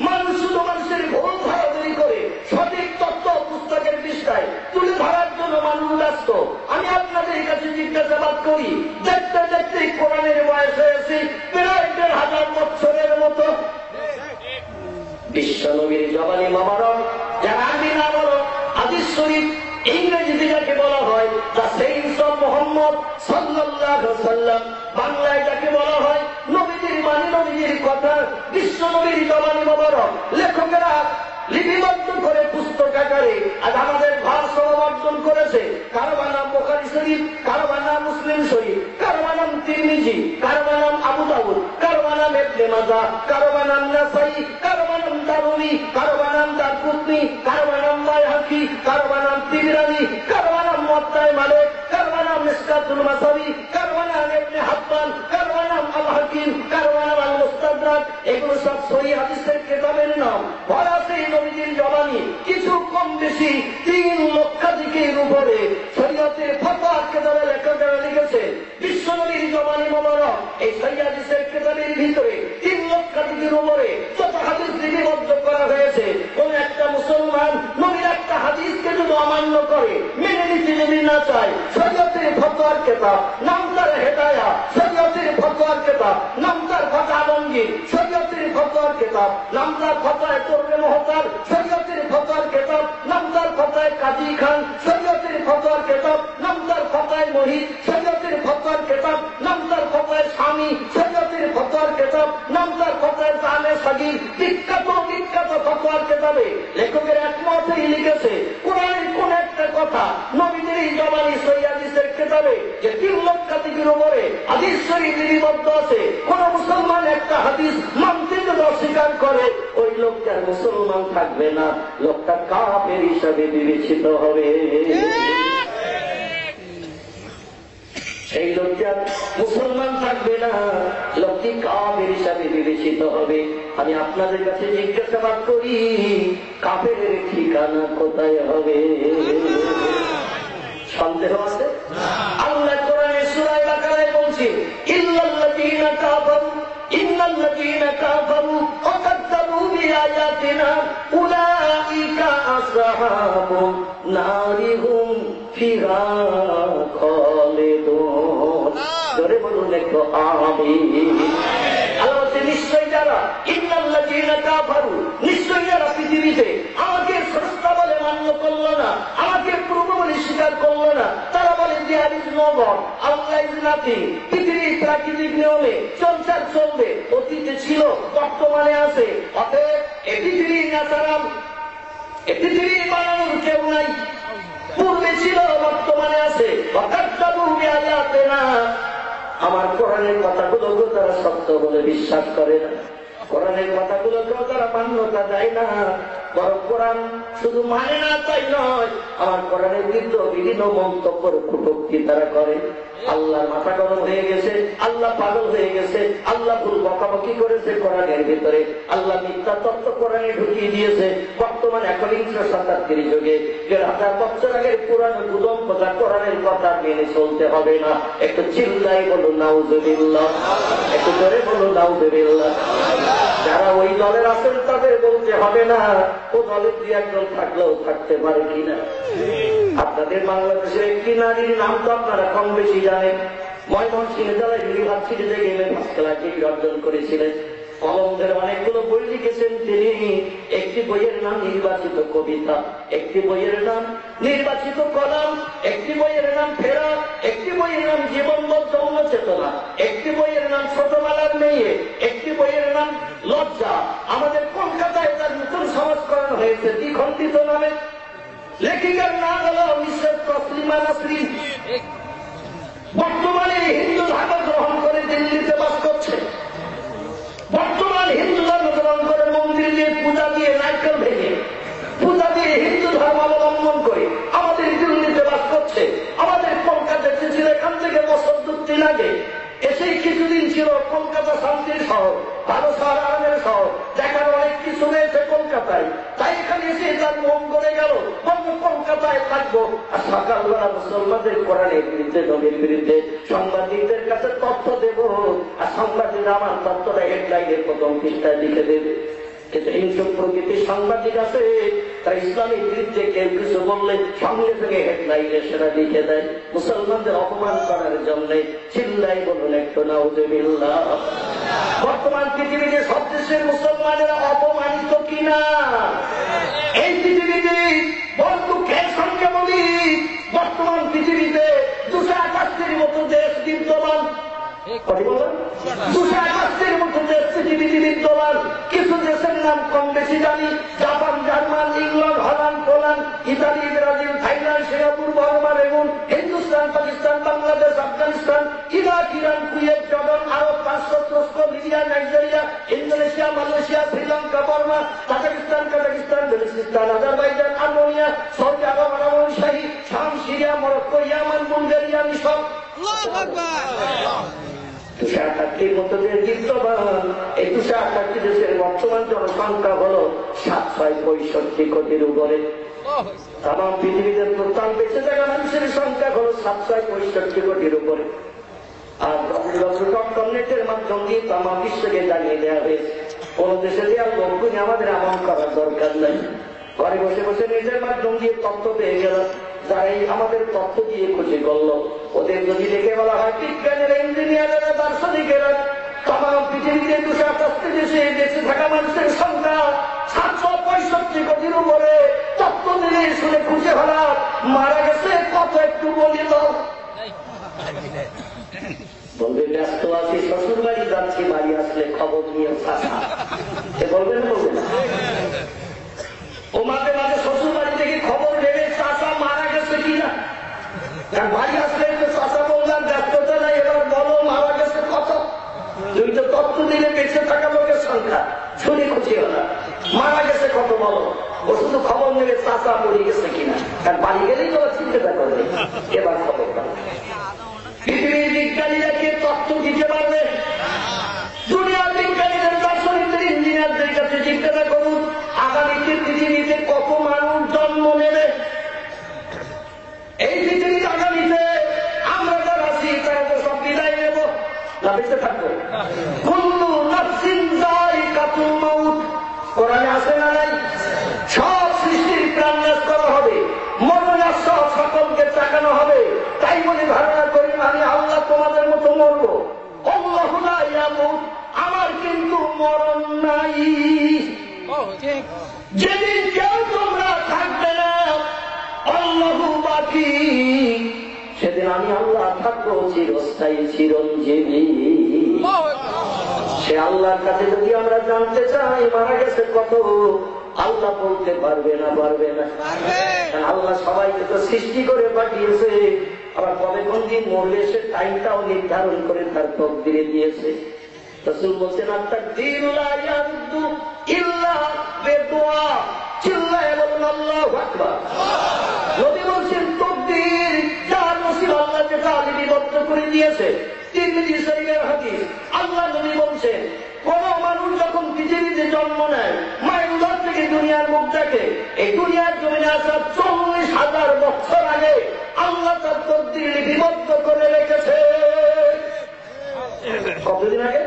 মানুষ শুধু মানুষের ভুল ধরাধরি করে সঠিক তথ্য পুস্তকের পৃষ্ঠায় তুলে ধরার জন্য মানুষ ব্যস্ত। আমি আপনাদের কাছে জিজ্ঞাসাবাদ করি, দেখতে দেখতে কোরআনের বয়স হয়েছে প্রায় 1500 বছরের মতো। বিশ্ব নবীর জবানি মোবারক, যারা আমি না বলো হাদিস শরীফ, ইংরেজিতে যাকে বলা হয় দ্য সেইন্স অফ মুহাম্মদ সাল্লাল্লাহু আলাইহি ওয়াসাল্লাম, বাংলায় যাকে বলা হয় নবীজির বাণী নবীজির কথা, বিশ্ব নবীর জবানি মোবারক লেখকেরা লিপিবদ্ধ করে পুস্তক আকারে আজ আমাদের ভাষা অর্জন করেছে। কারো নাম বুখারী শরীফ, কারো নাম মুসলিম শরীফ, কারো নাম তিরমিজি, কারো নাম আবু দাউদ, কারো নাম ইবনে মাজাহ, কারো নাম নাসাই, কারো নাম দারুমি, কারো নাম দারকুতনি, কারো নাম বাইহাকি, কারো নাম তিবরানি, কারো নাম মুওয়াত্তা মালিক, কারো নাম মিশকাতুল মাসাবি, কারো নাম ইবনে হাব্বান, কারো নাম আল হাকিম, কারো নাম আল মুস্তাদরাক। এগুলো সব সহিহ হাদিসের কিতাবের নাম। বলা সেই নবীজির জবানি কিছু কম বেশি 3 লক্ষাধিকের উপরে শরীয়তের ফতোয়া কিতাবে লেখকেরা লিখেছে। বিশ্ব নবীর জবানি মোবারক এই সহিহ হাদিসের কিতাবের ভিতরে 3 লক্ষাধিকের উপরে যত হাদিস লিপিবদ্ধ করা হয়েছে, কোন একটা মুসলমান নবীর একটা হাদিসকে যদি অমান্য করে, মেনে নিতে যদি না চায়, শরীয়তের ফতোয়ার কিতাব নাম তার হেদায়া, শরীয়তের ফতোয়ার কেতাব, নাম তার ফাতা আলমগীর। শরীয়তের ফতোয়ার কেতাব, নাম তার ফাতায়ে তরবে মুহতার। শরীয়তের ফতোয়ার কেতাব, নাম তার ফাতায়ে কাজী খান। শরীয়তের ফতোয়ার কেতাব, নাম তার ফাতায়ে মহিদ। শরীয়তের ফতোয়ার কেতাব, নাম তার ফাতায়ে স্বামী। শরীয়তের ফতোয়ার কেতাব, নাম তার ফাতায়ে জামে সাগীর। বিখ্যাত ফতোয়ার কেতাবে লেখকের একমতই লিখেছে কোরআনের কোন একটা কথা নবীদের এই জবানি সহিহ হাদিসের কেতাবে যে 3 লক্ষাধিকের উপরে হাদিস শরীফ লিপিবদ্ধ আছে। কোন মুসলমান একটা হাদিস মানতে যদি অস্বীকার করে ওই লোকটার মুসলমান থাকবে না, লোকটা কাফের হিসাবে বিবেচিত হবে। সেই লোকটা মুসলমান থাকবে না, লোকটি কাফের হিসাবে বিবেচিত হবে। আমি আপনাদের কাছে জিজ্ঞাসাবাদ করি, কাফের ঠিকানা কোথায় হবে? সন্দেহ আছে? আল্লাহ কোরআনে সূরা বাকারায় বলছেন, ইল্লাল্লাযীনা কাফারু ইন্নাল্লাযীনা কাফারু ওয়া কাযযাবু বিআয়াতিনা উলাইকা আসহাবুন নারি হুম ফিহা খালিদুন। জোরে বলুন একটু আমিন। আল্লাহ নিশ্চয় যারা ইন্নাল্লাযীনা কাফারু, নিশ্চয় যারা পৃথিবীতে আমাকে স্রষ্টা বলে মান্য করল না, আমাকে প্রভু বলে স্বীকার করল না, তারা বলে there is no god, Allah is nothing. পৃথিবীর প্রাকৃতিক নিয়মে সংসার চলবে, অতীতে ছিল বর্তমানে আছে, অতএব এ পৃথিবীর ন্যাচারাল, এ পৃথিবীর বানানোর কেউ নাই, পূর্বে ছিল বর্তমানে আছে। ওয়াকাযযাবু বিআয়াতিনা, আমার কোরআনের কথাগুলোকে তারা সত্য বলে বিশ্বাস করে না, কোরআনের কথাগুলোকেও তারা মান্যতা দেয় না, বরং কোরআন শুধু মানে না তাই নয়, আমার কোরআনের বিরুদ্ধে বিভিন্ন মন্তব্য কটূক্তি তারা করে। আল্লাহ মাথা গরম হয়ে গেছে, আল্লাহ পাগল হয়ে গেছে, আল্লাহ ভুল বকাবকি করেছে কোরআনের ভিতরে, আল্লাহ মিথ্যা তত্ত্ব কোরআনে ঢুকিয়ে দিয়েছে। বর্তমান 19 শতাব্দীর যুগে 1000 বছর আগের পুরানো গুদম কথা কোরআনের কথা মেনে চলতে হবে না। একটু চিল্লাই বলুন নাউজুবিল্লাহ, একটু জোরে বলুন নাউজুবিল্লাহ। যারা ওই দলের আছেন তাদের বলতে হবে না, ও দলের 2-1 জন থাকলেও থাকতে পারে কিনা। আপনাদের বাংলাদেশের একটি নারীর নাম তো আপনারা কম বেশি জানেন। ময়মনসিংহ জেলায় ইউনিভার্সিটি থেকে এমএ ফার্স্ট ক্লাস ডিগ্রি অর্জন করেছিলেন। কলমদের অনেকগুলো বই লিখেছেন তিনি। একটি বইয়ের নাম নির্বাচিত কবিতা, একটি বইয়ের নাম নির্বাচিত কলাম, একটি বইয়ের নাম ফেরা, একটি বইয়ের নাম জীবনবদ্ধ চেতনা, একটি বইয়ের নাম ছোটবেলার মেয়ে, একটি বইয়ের নাম লজ্জা। আমাদের কলকাতায় তার নতুন সংস্করণ হয়েছে দ্বিখণ্ডিত নামে। লেখিকার নাম হল মিসেস তসলিমা নাসরিন। বর্তমানে হিন্দু ধর্ম গ্রহণ করে দিল্লিতে বাস করছে। বর্তমান হিন্দু ধর্ম গ্রহণ করে মন্দির দিয়ে পূজা দিয়ে নারকেল ভেঙে পূজা দিয়ে হিন্দু ধর্ম অবলম্বন করে আমাদের দিল্লিতে বাস করছে। আমাদের কলকাতা এসেছিল, এখান থেকে বছর 2-3 আগে এসেই কিছুদিন ছিল কলকাতা শান্তির শহর, ভালো শহর, আরামের শহর, দেখার অনেক কিছু রয়েছে কলকাতায়। তাই এখানে এসে তার মন করে গেল, বন্ধ কলকাতায় থাকবো। আর সকালবেলা মুসলমানদের কোরআনের বিরুদ্ধে, নবীর বিরুদ্ধে সাংবাদিকদের কাছে তথ্য দেব, আর সাংবাদিক আমার তথ্যটা হেডলাইনের প্রথম পৃষ্ঠায় লিখে দেবে। কিন্তু হিংসুক প্রকৃতির সাংবাদিক আছে, তারা ইসলামের বিরুদ্ধে কেউ কিছু বললে সঙ্গে সঙ্গে হেডলাইনে সেটা লিখে দেয় মুসলমানদের অপমান করার জন্য। চিল্লাই বলুন একটু নাউজুবিল্লাহ। বর্তমান পৃথিবীতে সব দেশের মুসলমানেরা অপমানিত কিনা? এই পৃথিবীতে বড় দুঃখের সঙ্গে বলি, বর্তমান পৃথিবীতে 258-টির মতো দেশ বিদ্যমান। 258-টির মতো দেশ পৃথিবীতে বিদ্যমান। কিছু দেশের নাম কম বেশি জানি, Japan, German, England, Holland, Poland, Italy, Brazil, Thailand, Singapore, Burma, Rangoon, Hindustan, Pakistan, Bangladesh, Afghanistan, Iraq, Iran, Kuwait, Jordan, Arab, পারস্য, তুরস্ক, Libya, Nigeria, Indonesia, Malaysia, Sri Lanka, Burma, Tajikistan, Kazakhstan, Balochistan, Azerbaijan, Armenia, Saudi Arabia, Arab শাহী, শাম, সিরিয়া, মরক্কো, ইয়ামান, বুলগেরিয়া, মিশর। 258-টির মতো দেশ বিদ্যমান। এই 258-টি দেশের বর্তমান জনসংখ্যা হল 765 কোটির উপরে। তাম পৃথিবীতে প্রধান বেঁচে থাকা মানুষের সংখ্যা হল 765 কোটির উপরে। আর নেটের মাধ্যম দিয়ে তাম বিশ্বকে জানিয়ে দেওয়া হয়েছে কোন দেশে দেওয়ার লক্ষ্য আমাদের আমল করার দরকার নাই। ঘরে বসে বসে নিজের মাধ্যম দিয়ে তথ্য পেয়ে গেল, যারা আমাদের তথ্য দিয়ে খুশি করলো ওদের যদি দেখে বলা হয় বিজ্ঞানীরা, ইঞ্জিনিয়ারেরা, দার্শনিকেরা তখন পৃথিবীতে 288 দেশে দেশে থাকা মানুষের সংখ্যা 765 কোটির উপরে, তত্ত্ব দিলে শুনে খুশি হলাম। মারা গেছে কত একটু বলিল, বলবে ব্যস্ত আছি, শ্বশুর বাড়ি যাচ্ছি, বাড়ি আসলে খবর নিয়ে আসা, সে বলবে না বলবে না? ও মাঝে মাঝে শ্বশুর বাড়ি থেকে খবর নেবে চাচা মারা গেছে কিনা, কারণ বাড়ি আসলে চাচা বললাম ব্যস্ততা নাই, এবার বলো মারা গেছে কত। তুমি তো তত্ত্ব দিলে বেঁচে থাকা লোকের সংখ্যা শুনে খুশি হলাম, মারা গেছে কত বলো। ও শুধু খবর নেবে চাচা মরে গেছে কিনা, কারণ বাড়ি গেলেই তো চিন্তা করবে, এবার খবর পাবে। পৃথিবীর বিজ্ঞানীরা কে তথ্য দিতে পারবে? দুনিয়ার বিজ্ঞানীদের, দার্শনিকদের, ইঞ্জিনিয়ারদের কাছে জিজ্ঞাসা করুন আগামীতে পৃথিবীতে কত মানুষ জন্ম নেবে। এই পৃথিবীর আগামীতে আমরা যারা আছি তারা তো সব বিদায় নেব না বেঁচে থাকবো। কুল্লু নাফসিন যায়িকাতুল মাউত, কোরআনে আছে না নাই? সব সৃষ্টির প্রাণ নাশ করা হবে, মরণ সব সকলকে চাকানো হবে। তাই বলে ধারণা করি আমি আল্লাহ তোমাদের মতো মরবো। আল্লাহু লা ইয়ামুত, আমার কিন্তু মরণ নাই। যেদিন কেউ তোমরা থাকবে না, আল্লাহু বাকি, সেদিন আমি আল্লাহ থাকবো চিরস্থায়ী, চিরঞ্জীবী। সে আল্লাহর কাছে যদি আমরা জানতে চাই মারা গেছে কত, আল্লাহ বলতে পারবে না, পারবে না। আল্লাহ সবাইকে তো সৃষ্টি করে পাঠিয়েছে, আবার কবে কোন দিন মরবে সে টাইমটাও নির্ধারণ করে তার তকদিরে দিয়েছে। রাসূল বলছেন আত-তাকদীরু লা ইয়ারুদ্দু ইল্লা বিদুআ, চিল্লায়ে বলুন আল্লাহু আকবার। নবী বলছেন তকদীর যার নসিব আল্লাহ যেটা লিপিবদ্ধ করে দিয়েছে। তিরমিজি শরীফের হাদিস, আল্লাহ নবী বলছেন কোন মানুষ যখন পৃথিবীতে জন্ম নেয়, মায়ের উদর থেকে দুনিয়ার মুখ দেখে, এই দুনিয়ার জমিনে আসার 40,000 বছর আগে আল্লাহ তার তকদীর লিপিবদ্ধ করে রেখেছে। কতদিন আগে?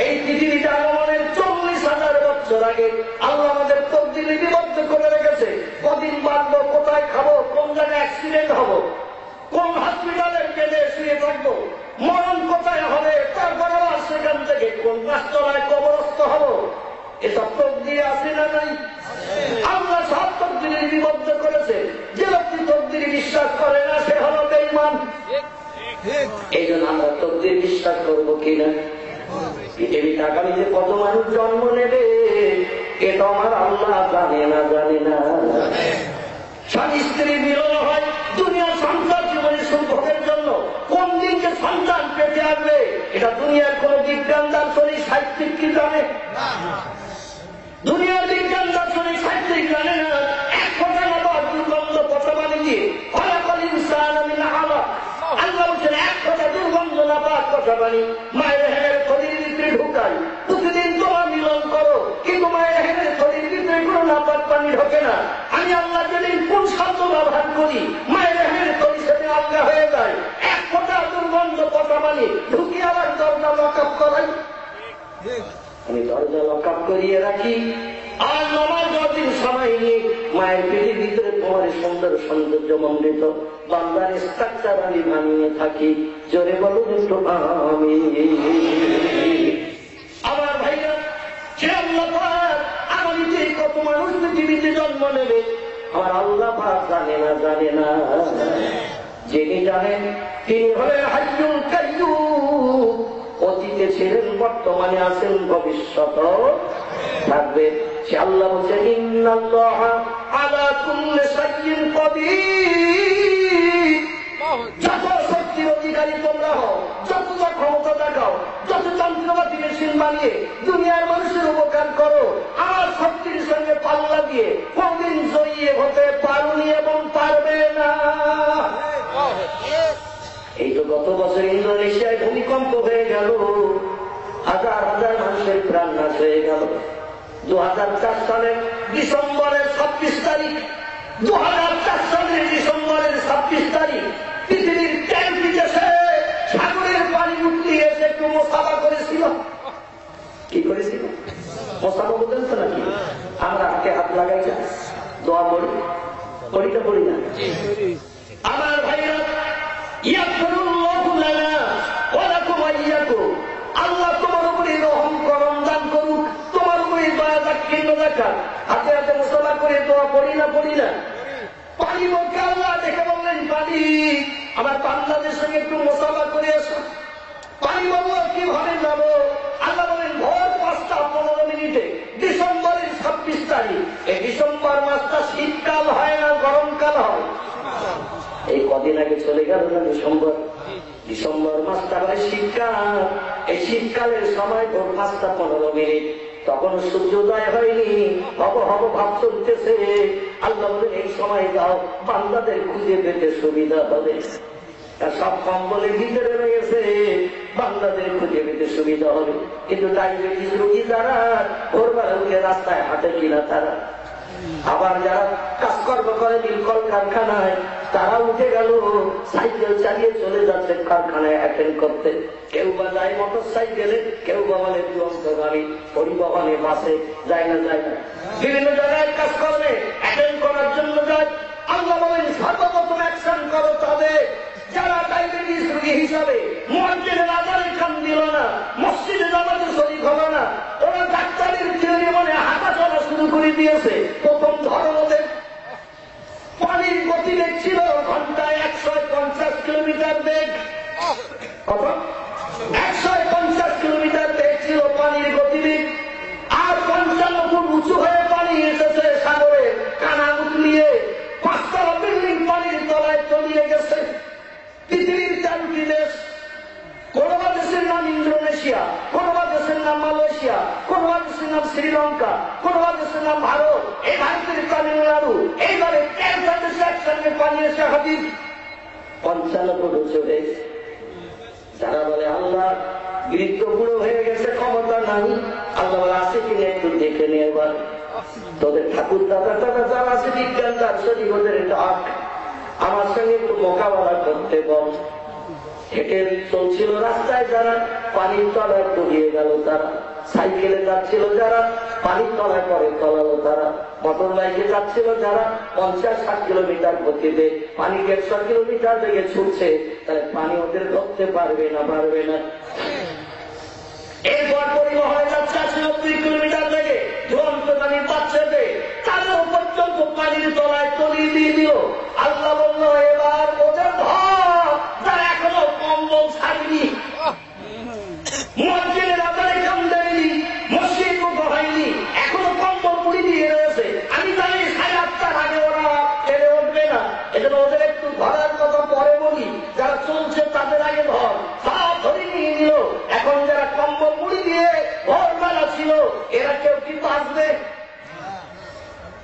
এই পৃথিবীতে আগমনের 40,000 বছর আগে আল্লাহ আমাদের তকদীর লিপিবদ্ধ করে রেখেছে। কদিন বাঁচবো, কোথায় খাবো, কোন জায়গায় অ্যাক্সিডেন্ট হবো, কোন হসপিটালের বেডে শুয়ে থাকবো, মরণ কোথায় হবে, তারপর আবার সেখান থেকে কোন গাছতলায় কবরস্থ হবো, এসব তকদিরে আছে না নাই? আল্লাহ সব তকদিরে লিপিবদ্ধ করেছে। যে ব্যক্তি তকদিরে বিশ্বাস করে না সে হলো বেঈমান। এই জন্য আমরা তকদির বিশ্বাস করবো কিনা? পৃথিবীতে আগামীতে কত মানুষ জন্ম নেবে এটা আমার আল্লাহ জানে না, জানে না। স্বামী স্ত্রী মিলন হয় দুনিয়ার সংসার জীবনের সুখভোগের জন্য, কোন দিনকে সন্তান পেতে আসবে এটা দুনিয়ার কোন বিজ্ঞান, দার্শনিক, সাহিত্যিক কি জানে? দুনিয়ার বিজ্ঞান, দার্শনিক, সাহিত্যিক জানে না। এক কথা না বা দুর্গন্ধ কথা মানে দিয়ে খলাকাল ইনসানা মিন আলাক, আল্লাহ বলছেন এক কথা দুর্গন্ধ না পাক কথা বানি মায়ের হেনের থলির ভিতরে ঢুকাই। প্রতিদিন তোমার মিলন করো, কিন্তু মায়ের হেনের থলির ভিতরে কোনো নাপাক পানি ঢোকে না। আমি আল্লাহ যেদিন কোন শব্দ ব্যবহার করি মায়ের হেনের থলি সেদিন আলগা হয়ে যায়। এক কথা দুর্গন্ধ কথা বানি ঢুকি আবার দরজা লকআপ করাই। আমি দরজা লকআপ করিয়ে রাখি আর নামাজ দিন সময় নিয়ে মায়ের পেটের ভিতরে তোমার সুন্দর সৌন্দর্য মন্ডিত বান্দার স্ট্রাকচার আমি বানিয়ে থাকি। জোরে বলো দুটো আমি। আমার ভাইরা, সে আল্লাহ পাক আগামীতে কত মানুষ পৃথিবীতে জন্ম নেবে আমার আল্লাহ পাক জানে না, জানে না। যিনি জানেন তিনি হলেন হাইয়ুল কাইয়্যুম। অতীতে ছিলেন, বর্তমানে আছেন, ভবিষ্যৎ থাকবে। সে আল্লাহ বলছেন ইন্নাল্লাহা আলা কুল্লি শাইইন কাদির। যত শক্তির অধিকারী তোমরা হও, যতটা ক্ষমতা দেখাও, যত যন্ত্রপাতি মেশিন বানিয়ে দুনিয়ার মানুষের উপকার করো, আমার শক্তির সঙ্গে পাল্লা দিয়ে কোনদিন জয়ী হতে পারোনি এবং পারবে না। এই তো গত বছর ইন্দোনেশিয়ায় ভূমিকম্প হয়ে গেল, হাজার হাজার মানুষের প্রাণ নাশ হয়ে গেল। 2004 সালের ডিসেম্বরের 26 তারিখ, 2004 সালের ডিসেম্বরের 26 তারিখ পৃথিবীর 10টি দেশে সাগরের পানি উঠলিয়ে এসে একটু মোসাফা করেছিল। কি করেছিল? মোসাফা বলতেন নাকি? আমরা হাতে হাত লাগাই না, দোয়া করি, করি না, করি না। আমার ভাইরা, দরকার, হাতে হাতে মুসলমান করে দোয়া পড়ি না পানি বলতে আল্লাহ দেখে বললেন, পানি আমার বান্দাদের সঙ্গে একটু মুসাফা করে এসো। পানি বললো কিভাবে যাবো? আল্লাহ বলেন ভোর 5:15 ডিসেম্বরের 26 তারিখ। এই ডিসেম্বর মাসটা শীতকাল হয় না গরমকাল হয়? এই কদিন আগে চলে গেল না ডিসেম্বর মাসটা হয় শীতকাল। এই শীতকালের সময় ভোর 5:15 তখন সূর্যোদয় হয়নি, হব ভাব চলতেছে। আল্লাহ বলেন এই সময় যাও, বান্দাদের খুঁজে পেতে সুবিধা হবে। সব কম্বলের ভিতরে রয়েছে, বান্দাদের খুঁজে পেতে সুবিধা হবে। কিন্তু ডায়াবেটিস রোগী যারা ভোরবেলা উঠে রাস্তায় হাঁটে কিনা তারা, আবার যারা কাজকর্ম করে মিল কারখানায়, তারা উঠে গেল সাইকেল চালিয়ে চলে যাচ্ছে কারখানায় অ্যাটেন্ড করতে। কেউ বা যায় মোটর সাইকেলে, কেউ বা মানে দুরন্ত গাড়ি পরিবহনে, বাসে যায় না বিভিন্ন জায়গায় কাজকর্মে অ্যাটেন্ড করার জন্য যায়। আল্লাহ বলেন সর্বপ্রথম অ্যাকশন করো তাদের যারা ডায়াবেটিস রোগী হিসাবে মুয়াজ্জিনের আযানে কান দিল না, মসজিদে নামাজে শরীক হলো না, ওরা ডাক্তারের থিওরি মনে হাঁটা চলা শুরু করে দিয়েছে। প্রথম ধরনের পানির গতিবেগ ছিল ঘন্টায় 150 কিলোমিটার বেগ। কত? 150 কিলোমিটার বেগ ছিল পানির গতিবেগ। আর 55 ফুট উঁচু হয়ে পানি এসেছে সাগরে কানা উতলিয়ে 5 তলা বিল্ডিং পানির তলায় তলিয়ে গেছে। পৃথিবীর 4টি দেশ, কোন দেশের নাম ইন্দোনেশিয়া, কোন দেশের নাম মালয়েশিয়া, কোন দেশের নাম শ্রীলঙ্কা, কোন দেশের নাম ভারত, এই ভারতের তামিলনাড়ু, এইভাবে 13টা দেশে একসঙ্গে পানি এসে হাজির। 55 ফুট উঁচু হয়েছে। যারা বলে আল্লাহ বৃদ্ধ বুড়ো হয়ে গেছে, ক্ষমতা নাই, আল্লাহ বলে আছে কিনা একটু দেখে নিয়ে এবার তোদের ঠাকুর দাদা যারা আছে বিজ্ঞান দার্শনিক, ওদের এটা আমার সঙ্গে একটু মোকাবেলা করতে বল। হেঁটে চলছিল রাস্তায় যারা, পানির তলায় তলিয়ে গেল তারা। সাইকেলে যাচ্ছিল যারা, পানির তলায় পরে তলালো তারা। মোটর বাইকে যাচ্ছিল যারা 50-60 কিলোমিটার গতিতে, পানিকে 100 কিলোমিটার বেগে ছুটছে, তাহলে পানি ওদের ধরতে পারবে না। এরপর পরিবহনে যাচ্ছে 80-90 কিলোমিটার বেগে, ঝুলন্ত পানির পাচ্ছে তাদের পর্যন্ত পানির তলায় তলিয়ে দিয়ে দিল। আল্লাহ বলল এবার ওদের ধর যারা এখনো কম্বল ছাড়িনি, মুয়াজ্জিনের আযানে কান দেয়নি, মসজিদ মুখ হয়নি, এখনো কম্বল মুড়ি দিয়ে রয়েছে। আমি জানি 8:30টার আগে ওরা টেনে উঠবে না, এজন্য ওদের একটু ধরার কথা পরে বলি। যারা চলছে তাদের আগে ধর, সব ধরে নিয়ে নিল। এখন যারা কম্বল মুড়ি দিয়ে ভোরবেলা ছিল, এরা কেউ কি বাঁচবে?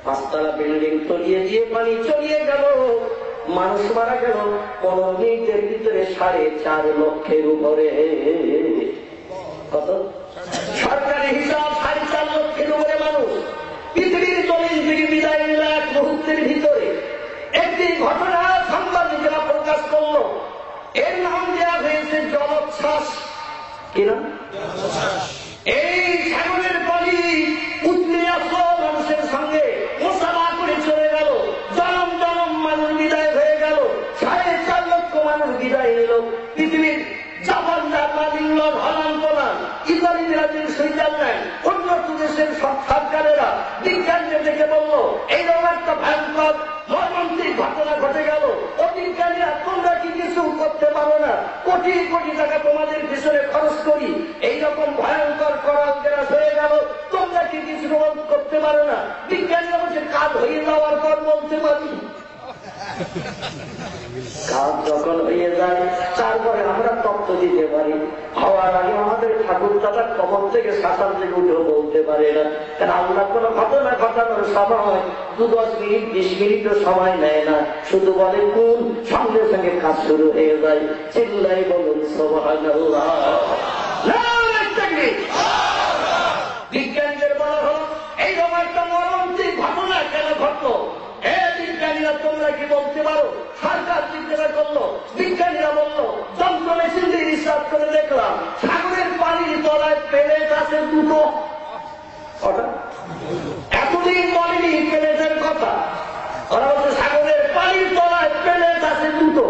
5 তলা বিল্ডিং তলিয়ে দিয়ে পানি চলিয়ে গেল, মানুষ মারা গেল 15 মিনিটের ভিতরে 4.5 লক্ষের উপরে। কত? সরকারি হিসাব 4.5 লক্ষের উপরে মানুষ পৃথিবীর জমিন থেকে বিদায় নিল এক মুহূর্তের ভিতরে। একটি ঘটনা সাংবাদিকরা প্রকাশ করল, এর নাম দেওয়া হয়েছে জলোচ্ছ্বাস। কি নাম? এই সাগরের পানি উতলে আসলো মানুষের সঙ্গে মোসাফা করে চলে গেল, জনম মানুষ বিদায় হয়ে গেল, 4.5 লক্ষ মানুষ বিদায় নিল। পৃথিবীর Japan, Germany, England, Holland, Poland, Italy, Brazil, Switzerland, উন্নত দেশের সব সরকারেরা বিজ্ঞানীদের দেখে বলল এইরকম একটা ভয়ঙ্কর মর্মান্তিক ঘটনা ঘটে গেল। ও বিজ্ঞানীরা তোমরা কি কিছু করতে পারো না? কোটি কোটি টাকা তোমাদের পিছনে খরচ করি, এইরকম ভয়ঙ্কর করাল গ্রাস হয়ে গেল, তোমরা কি কিছু করতে পারো না? বিজ্ঞানীরা বলছে কাজ হয়ে যাওয়ার পর বলতে পারি। কাজ যখন হয়ে যায় তারপরে আমরা তত্ত্ব দিতে পারি। হওয়ার আগে আমাদের ঠাকুর দাদা কবর থেকে শ্মশান থেকে উঠেও বলতে পারে না। কারণ আল্লাহ কোনো ঘটনা ঘটানোর সময় 2-10 মিনিট 20 মিনিটও সময় নেয় না, শুধু বলে কোন, সঙ্গে সঙ্গে কাজ শুরু হয়ে যায়। চিল্লাই বলুন সুবহানাল্লাহ। বিজ্ঞানীদের বলা হল এইরকম একটা মর্মান্তিক ঘটনা কেন ঘটলো? বিজ্ঞানীরা তোমরা কি বলতে পারো? সরকার জিজ্ঞাসা করলো, বিজ্ঞানীরা বললো যন্ত্র মেশিন দিয়ে রিসার্চ করে দেখলাম সাগরের পানির তলায় প্লেট আছে 2টো। এতদিন বলেনি প্লেটের কথা, ওরা বলছে সাগরের পানির তলায় প্লেট আছে 2টো।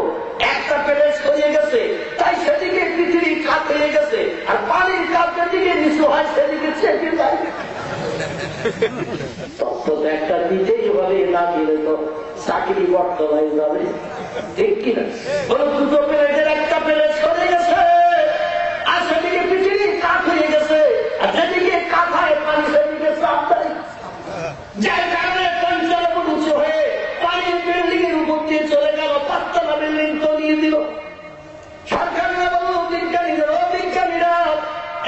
একটা প্লেট সরিয়ে গেছে, তাই সেদিকে পৃথিবীর কাপ হয়ে গেছে, আর পানির কাপ যেদিকে নিচু হয় সেদিকে চেপে যায়। তথ্য তো একটা দিতেই হবে, না দিলে তো চাকরি বর্তমানে যাবে, ঠিক কিনা? দুটো প্লেটের একটা প্লেট সরে গেছে, আর সেদিকে পৃথিবী কাঠ হয়ে গেছে, আর যেদিকে কাঁথায় পানি সেদিকে চাপদারি, যার কারণে 50 ফুট উঁচু হয়ে পানির বিল্ডিং এর উপর দিয়ে চলে গেল, 5তলা বিল্ডিং তলিয়ে দিল। সরকাররা বলল বিজ্ঞানীরা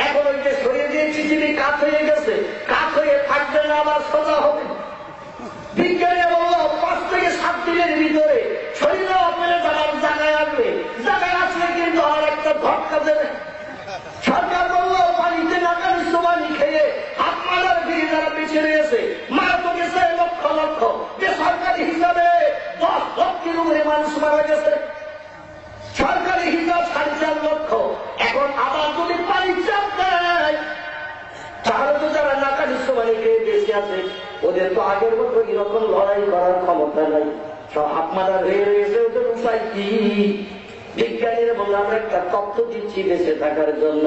এখন ওই যে সরিয়ে দিয়ে পৃথিবী কাঠ হয়ে গেছে, কাঠ হয়ে থাকবে না, আবার সোজা হবে। বিজ্ঞানীরা বলল 5 থেকে 7 দিনের ভিতরে শরীরে অপেলে যাবার জায়গায় আসবে, জায়গায় আসলে কিন্তু আর একটা ধক্কা দেবে। সরকার বলল পানিতে নাকানি সোমানি খেয়ে হাত মারার ফিরে যারা বেঁচে রয়েছে, মারা তো গেছে লক্ষ লক্ষ, বেসরকারি হিসাবে 10 লক্ষের উপরে মানুষ মারা গেছে, সরকারি হিসাব 4.5 লক্ষ। এখন আবার যদি পানি চাপ দেয় তাহলে তো যারা নাকানি সোমানি খেয়ে বেঁচে আছে ওদের তো আগের মতো এরকম লড়াই করার ক্ষমতা নাই, সব হাত মারার হয়ে রয়েছে, ওদের উপায় কি? বিজ্ঞানীরা বলল আমরা একটা তত্ত্ব দিচ্ছি বেঁচে থাকার জন্য,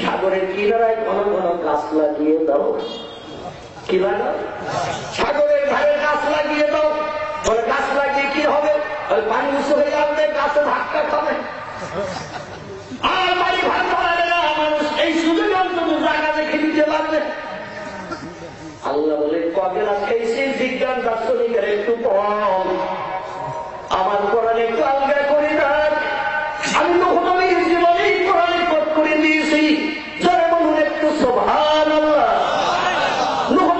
সাগরের কিনারায় ঘন ঘন গাছ লাগিয়ে দাও। কি লাগাও? সাগরের ধারে গাছ লাগিয়ে দাও। বলে গাছ লাগিয়ে কি হবে? পানি উঁচু হয়ে আসবে, গাছে ধাক্কা খাবে, আর বাড়ি ভাগ করাবে না, মানুষ এই সুযোগ অন্তত জায়গা দেখে নিতে পারবে। আল্লাহ বলে কবেলা খেয়েছি বিজ্ঞান দার্শনিকের একটু কম, আমার কোরআনে একটু আলগা করে দেয়। আমি তো নবীর জীবনেই কোরআনে কোট করে দিয়েছি, যারা বলুন একটু সুবহানাল্লাহ।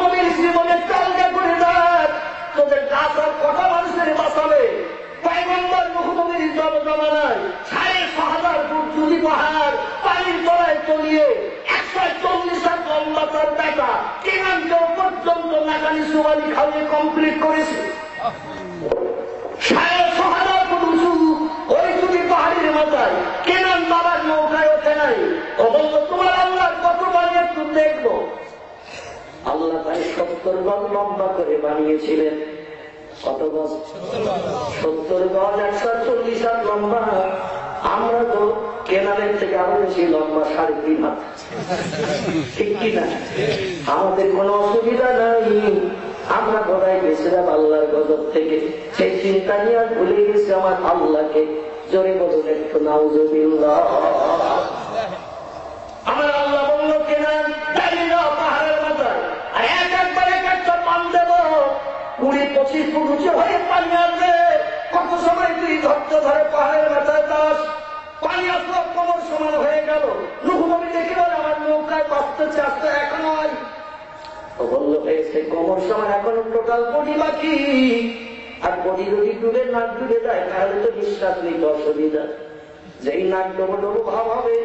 নবীর জীবনে একটু আলগা করে দেয়, তোদের গাছ আর কটা মানুষের বাঁচাবে? পয়গম্বর নবীর জমানায় 6,500 ফুট জুলি পাহাড় পানির তলায় তলিয়ে 140 হাত লম্বা তার বেটা কেনানকেও পর্যন্ত নাকানি সুবানি খাওয়িয়ে কমপ্লিট করেছে। 6,500 ফুট উঁচু ওই জুলি পাহাড়ের মাথায় কেনান বাবার নৌকায় ওঠে নাই। ও বলল তোমার আল্লাহ কত বাড়ি একটু দেখবো। আল্লাহ তাই 70 গজ লম্বা করে বানিয়েছিলেন। কত গজ? 70 গজ, 140 হাত লম্বা। আমরা তো কেনালের থেকে আরো বেশি লম্বা, 3.5 হাত, ঠিক কিনা? আমাদের কোনো অসুবিধা নাই, আমরা ঘোড়ায় গেছিলাম আল্লাহর গজব থেকে, সেই চিন্তা নিয়ে আর ভুলে গেছি আমার আল্লাহকে। জোরে বলুন একটু নাউজুবিল্লাহ। আমার আল্লাহ বলল কেনান দাঁড়িয়ে পাহাড়ের মাথায়, আর একবার একটা পান দেব, 20-25 ফুট উঁচু হয়ে পানি আসবে। কত সময় তুই ধরতে ধরে পাহাড়ের মাথায় দাস, পানি আসলো কোমর সমান হয়ে গেল। নূহ নবী দেখে বলে আমার নৌকায় বাঁচতেছে, আসতে এখন হয়। ও বলল সে কোমর সমান এখনো টোটাল বডি বাকি, আর বডি যদি ডুবে নাক ডুবে যায় তাহলে তো নিঃশ্বাস নিতে অসুবিধা। যেই নাক ডবো ডবো ভাব হবে,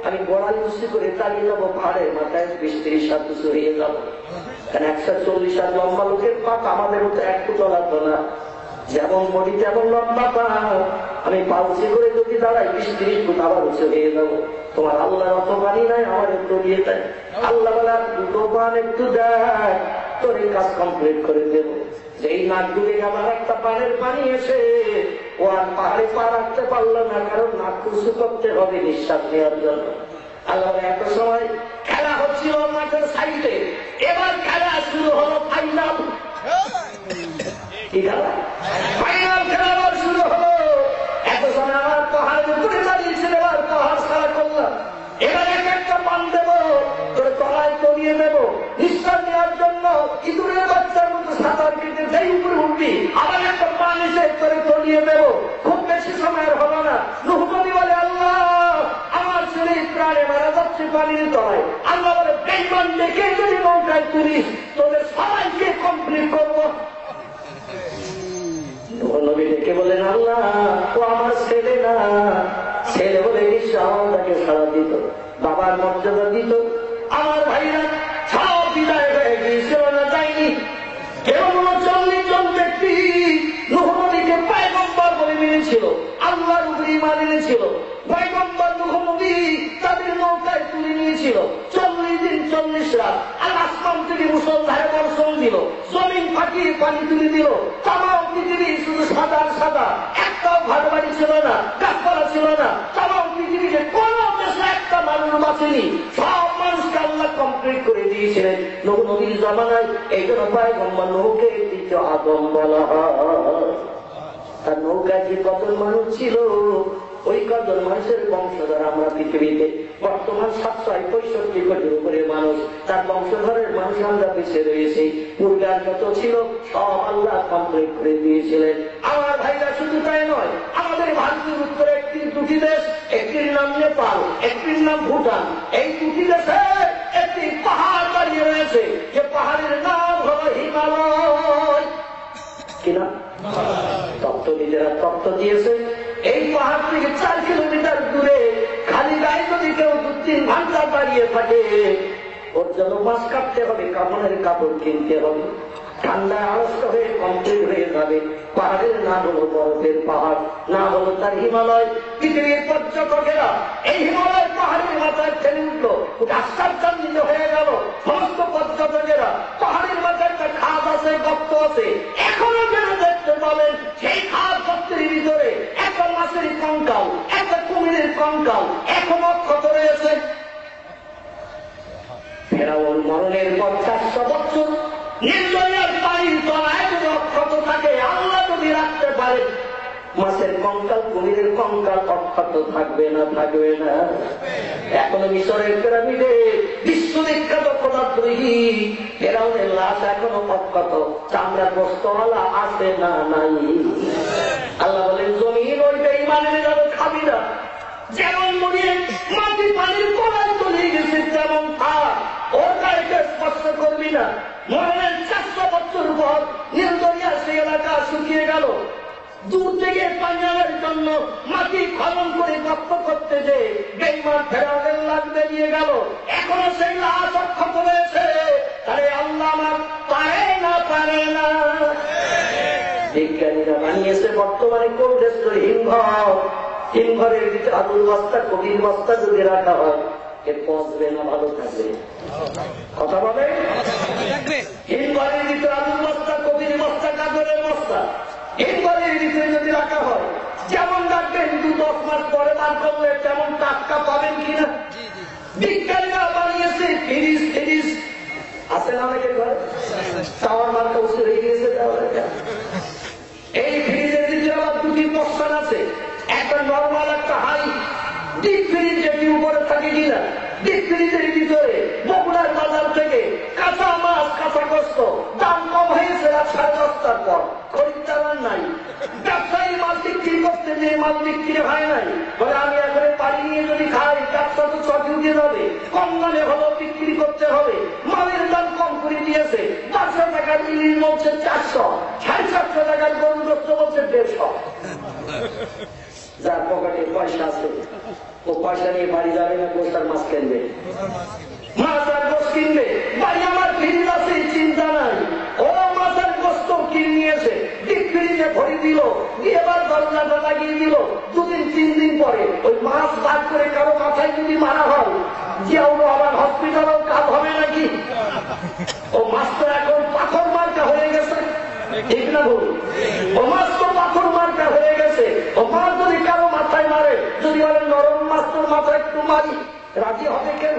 আমি গোড়ালি উঁচু করে চালিয়ে যাবো পাহাড়ের মাথায়, 20-30 হাত উঁচু হয়ে যাবো। কারণ 140 হাত লম্বা লোকের পাক আমাদের মতো একটু চলাতো না, যেমন বডি তেমন লম্বা পা। আমি পাউচি করে যদি দাঁড়াই 20-30 ফুট আবার উঁচু হয়ে যাবো। তোমার আল্লাহ অত পানি নাই, আমার একটু দিয়ে দেয়। আল্লাহ বলে দুটো পান একটু দেয়, তোর এই কাজ কমপ্লিট করে দেবো। যেই নাক ডুবে গেল একটা পানের পানি এসে, ও আর পাহাড়ে পা রাখতে পারলো না, কারণ নাক উঁচু করতে হবে নিঃশ্বাস নেওয়ার জন্য। আল্লাহ এত সময় খেলা হচ্ছিল মাঠের সাইডে, এবার খেলা শুরু হলো ফাইনাল। কি খেলা? ফাইনাল খেলা আবার শুরু হলো। এত সময় আমার পাহাড়ের উপরে দাঁড়িয়েছিল, এবার পাহাড় ছাড়া করলাম। এবার একটা পান দেবো, তোর তলায় তলিয়ে দেবো, নিঃশ্বাস নেওয়ার জন্য ইঁদুরের বাচ্চার মতো সাঁতার কেটে যেই উপরে উঠবি, আবার একটা পান এসে তোরে তলিয়ে দেবো। খুব বেশি সময়ের হলো না। নূহ নবী বলে আল্লাহ আমার ছেলে প্রাণে মারা যাচ্ছে পানির তলায়। আল্লাহ বলে বেঈমান দেখে যদি নৌকায় তুলিস, তোদের সবাইকে কমপ্লিট করবো। নবী ডেকে বলেন আল্লাহ ও আমার ছেলে না, ছেলে বলে নিঃশ্বাস তাকে সাড়া দিত, বাবার মর্যাদা দিত। আমার ভাইরা সব বিদায় হয়ে গিয়েছিল না, যায়নি। এবং 40 জন ব্যক্তি নূহ নবীকে পয়গম্বর বলে মেনেছিল, আল্লাহর উপরে ঈমান এনেছিল। পয়গম্বর নূহ নবী তাদের নৌকায় তুলে নিয়েছিল। 40 দিন 40 রাত আর আসমান থেকে মুষলধারে বর্ষণ দিল, জমিন ফাটিয়ে পানি তুলে দিল। তামাম পৃথিবী শুধু সাদা সাদা, একটাও ঘর বাড়ি ছিল না, গাছপালা ছিল না। তামাম পৃথিবীতে কোন দেশে একটা মানুষ বাঁচেনি, সব মানুষকে আল্লাহ কমপ্লিট করে দিয়ে দিয়েছিলেন নবীর জমানায়। এই জন্য পয়গম্বর নূহকে দ্বিতীয় আদম বলা হয়। তার নৌকায় যে কত মানুষ ছিল, ওই কজন মানুষের বংশধর আমরা পৃথিবীতে বর্তমান 765 কোটির উপরে মানুষ, তার বংশধরের মানুষ আমরা বেঁচে রয়েছি। পূর্বের যত ছিল সব আল্লাহ কমপ্লিট করে দিয়েছিলেন। আমার ভাইরা শুধু তাই নয়, আমাদের ভারতের উত্তরে দুটি দেশ, একটির নাম নেপাল, একটির নাম ভুটান। এই দুটি দেশে একটি পাহাড় দাঁড়িয়ে রয়েছে, যে পাহাড়ের নাম হল হিমালয়। কিনা তত্ত্ববিদেরা তত্ত্ব দিয়েছে, এই পাহাড় থেকে 4 কিলোমিটার দূরে খালি গায়ে যদি কেউ 2-3 ঘন্টা দাঁড়িয়ে থাকে, ওর জন্য মাছ কাটতে হবে, কাপড়ের কাপড় কিনতে হবে, ঠান্ডায় আড়ষ্ট হয়ে কমপ্লিট হয়ে যাবে। পাহাড়ের নাম হলো বরফের পাহাড়, না হলো তার হিমালয়। পৃথিবীর পর্যটকেরা এই হিমালয় পাহাড়ের মাথায় ঠেলে উঠলো, আশ্চর্যান্বিত হয়ে গেল। সমস্ত পর্যটকেরা পাহাড়ের মাথায় একটা খাদ আছে, গর্ত আছে, এখনো যেন দেখতে পাবেন সেই খাদ গর্তের ভিতরে একটা মাছের কঙ্কাল, একটা কুমিরের কঙ্কাল এখনো ক্ষত রয়েছে। ফেরাউন মরণের পর 400 বছর নির্দয়ার পানির তলায় যদি অক্ষত থাকে, আল্লাহ যদি রাখতে পারে, মাছের কঙ্কাল কুমিরের কঙ্কাল অক্ষত থাকবে না? থাকবে না। এখনো মিশরের পিরামিডে বিশ্ববিখ্যাত খোদাদ্রোহী ফেরাউনের লাশ এখনো অক্ষত, চামড়া বস্ত্রওয়ালা আছে না? নাই। আল্লাহ বলেন জমিন ওইটা ইমানের যাবে খাবি না, যেমন মরিয়ে মাটি পানির তলায় চলে গেছে তেমন থাক, ওর গায়ে স্পর্শ করবি না। মরণের 400 বছর পর নীলদরিয়া সেই এলাকা শুকিয়ে গেল। দূর থেকে পানি আনার জন্য মাটি খনন করে গর্ত করতে যে বেঈমান ফেরাউনের লাশ বেরিয়ে গেল, এখনো সেই লাশ অক্ষত রয়েছে। তাহলে আল্লাহ আমার পারে না? পারে না। বিজ্ঞানীরা বানিয়েছে বর্তমানে কোল্ড স্টোর হিমঘর, হিমঘরের ভিতরে আলুর বস্তা, কবির বস্তা যদি রাখা হয়, এর পচবে না ভালো থাকবে? কথা বলে। হিমঘরের ভিতরে আলুর বস্তা, কবির বস্তা, কাগজের বস্তা হিমঘরের ভিতরে যদি রাখা হয়, যেমন রাখবেন 2-10 মাস পরে বার করলে তেমন টাটকা পাবেন কিনা? বিজ্ঞানীরা বানিয়েছে ফ্রিজ। ফ্রিজ আছে না অনেকের ঘরে? টাওয়ার মার্কা উঁচু হয়ে গিয়েছে। এই ফ্রিজের ভিতরে আবার 2টি পোর্শন আছে, একটা নর্মাল, একটা হাই। ডিপ ফ্রিজ যেটি উপরে থাকে কিনা, ডিপ ফ্রিজের ভিতরে বগুড়ার বাজার থেকে কাঁচা মাছ, কাঁচা গোস্ত দাম কম হয়েছে রাত 10:30টার পর, খরিদ্দার নাই। ব্যবসায়ী মাল বিক্রি করতে যে মাল বিক্রি হয় নাই, বলে আমি এখন পানি নিয়ে যদি খাই ব্যবসা তো চটি উঠে যাবে, কম দামে হলো বিক্রি করতে হবে। মালের দাম কম করে দিয়েছে, 500 টাকার ইলিশ বলছে 400, 750 টাকার গরু গোস্ত বলছে 150। যার পকেটে পয়সা আছে ও পয়সা নিয়ে বাড়ি যাবে না, গোস্তার মাছ কিনবে, মাছ আর গোস্ত কিনবে। বাড়ি আমার ফ্রিজ আছে, চিন্তা নাই। ও মাছ আর গোস্ত কিনে নিয়েছে, ডিপ ফ্রিজে ভরে দিল, দিয়ে এবার দরজাটা লাগিয়ে দিল। 2-3 দিন পরে ওই মাছ বাদ করে কারো মাথায় যদি মারা হয়, জিয়াউল আবার হসপিটালেও কাজ হবে নাকি? ও মাছ তো এখন পাথর মার্কা হয়ে গেছে, ঠিক না ভুল? ও মাছ তো পাথর মার্কা হয়ে গেছে। ও মাছ যদি কারো মাথায় মারে, যদি বলে নরম মাছ তোর মাথায় একটু মারি, রাজি হবে কেন?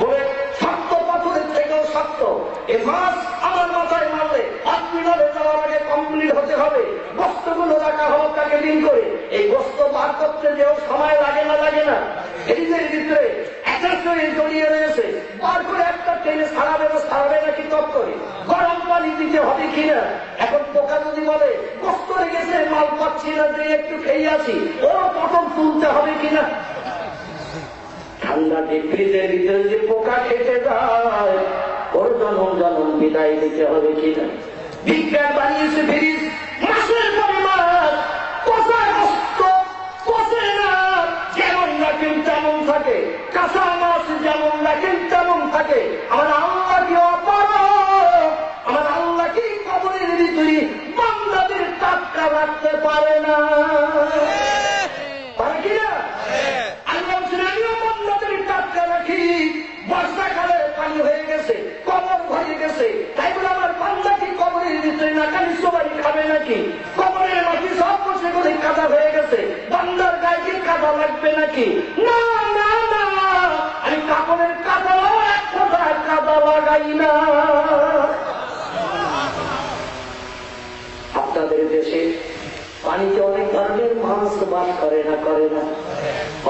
বলে শক্ত পাথরের থেকেও শক্ত এ মাছ আমার মাথায় মারলে হসপিটালে যাওয়ার আগে কমপ্লিট হতে হবে। গোস্তগুলো রাখা হোক তাকে দিন করে, এই গোস্ত বার করতে যেও সময় লাগে না? লাগে না? ফ্রিজের ভিতরে অ্যাটাচমেন্ট জড়িয়ে রয়েছে, বার করে একটা টেনে ছাড়াবে না? ছাড়াবে নাকি? তপ করে গরম পানি দিতে হবে কিনা? এখন পোকা যদি বলে গোস্ত রেখেছে মাল পাচ্ছি না, যে একটু খেয়ে আছি, ওর পটল তুলতে হবে কিনা? ঠান্ডা ফ্রিজের ভিতরে যে পোকা খেতে যায়, ওর জনম জনম বিদায় দিতে হবে কিনা? বিজ্ঞান বানিয়েছে ফ্রিজ, মাসের পরিমাণ পচা গোস্ত পচে না, যেমন রাখেন তেমন থাকে, কাঁচা মাছ যেমন রাখেন তেমন থাকে। আমার আল্লাহ কি অপারগ, আমার আল্লাহ কি কবরের ভিতরে বান্দাদের টাটকা রাখতে পারে না? পারে কিনা? আল্লাহ আমিও বান্দাদের টাটকা রাখি। বর্ষাকালে পানি হয়ে গেছে, কবর ভরে গেছে, তাই বলে আমার বান্দা কি কবরের ভিতরে নাকানি সবাই খাবে নাকি? কবরের মাটি সব বসে করে কাদা হয়ে গেছে, বান্দার গায়ে কি কাদা লাগবে নাকি? না না না, আমি কাপড়ের কাদা এক ফোঁটা কাদা বাস করে না করে না?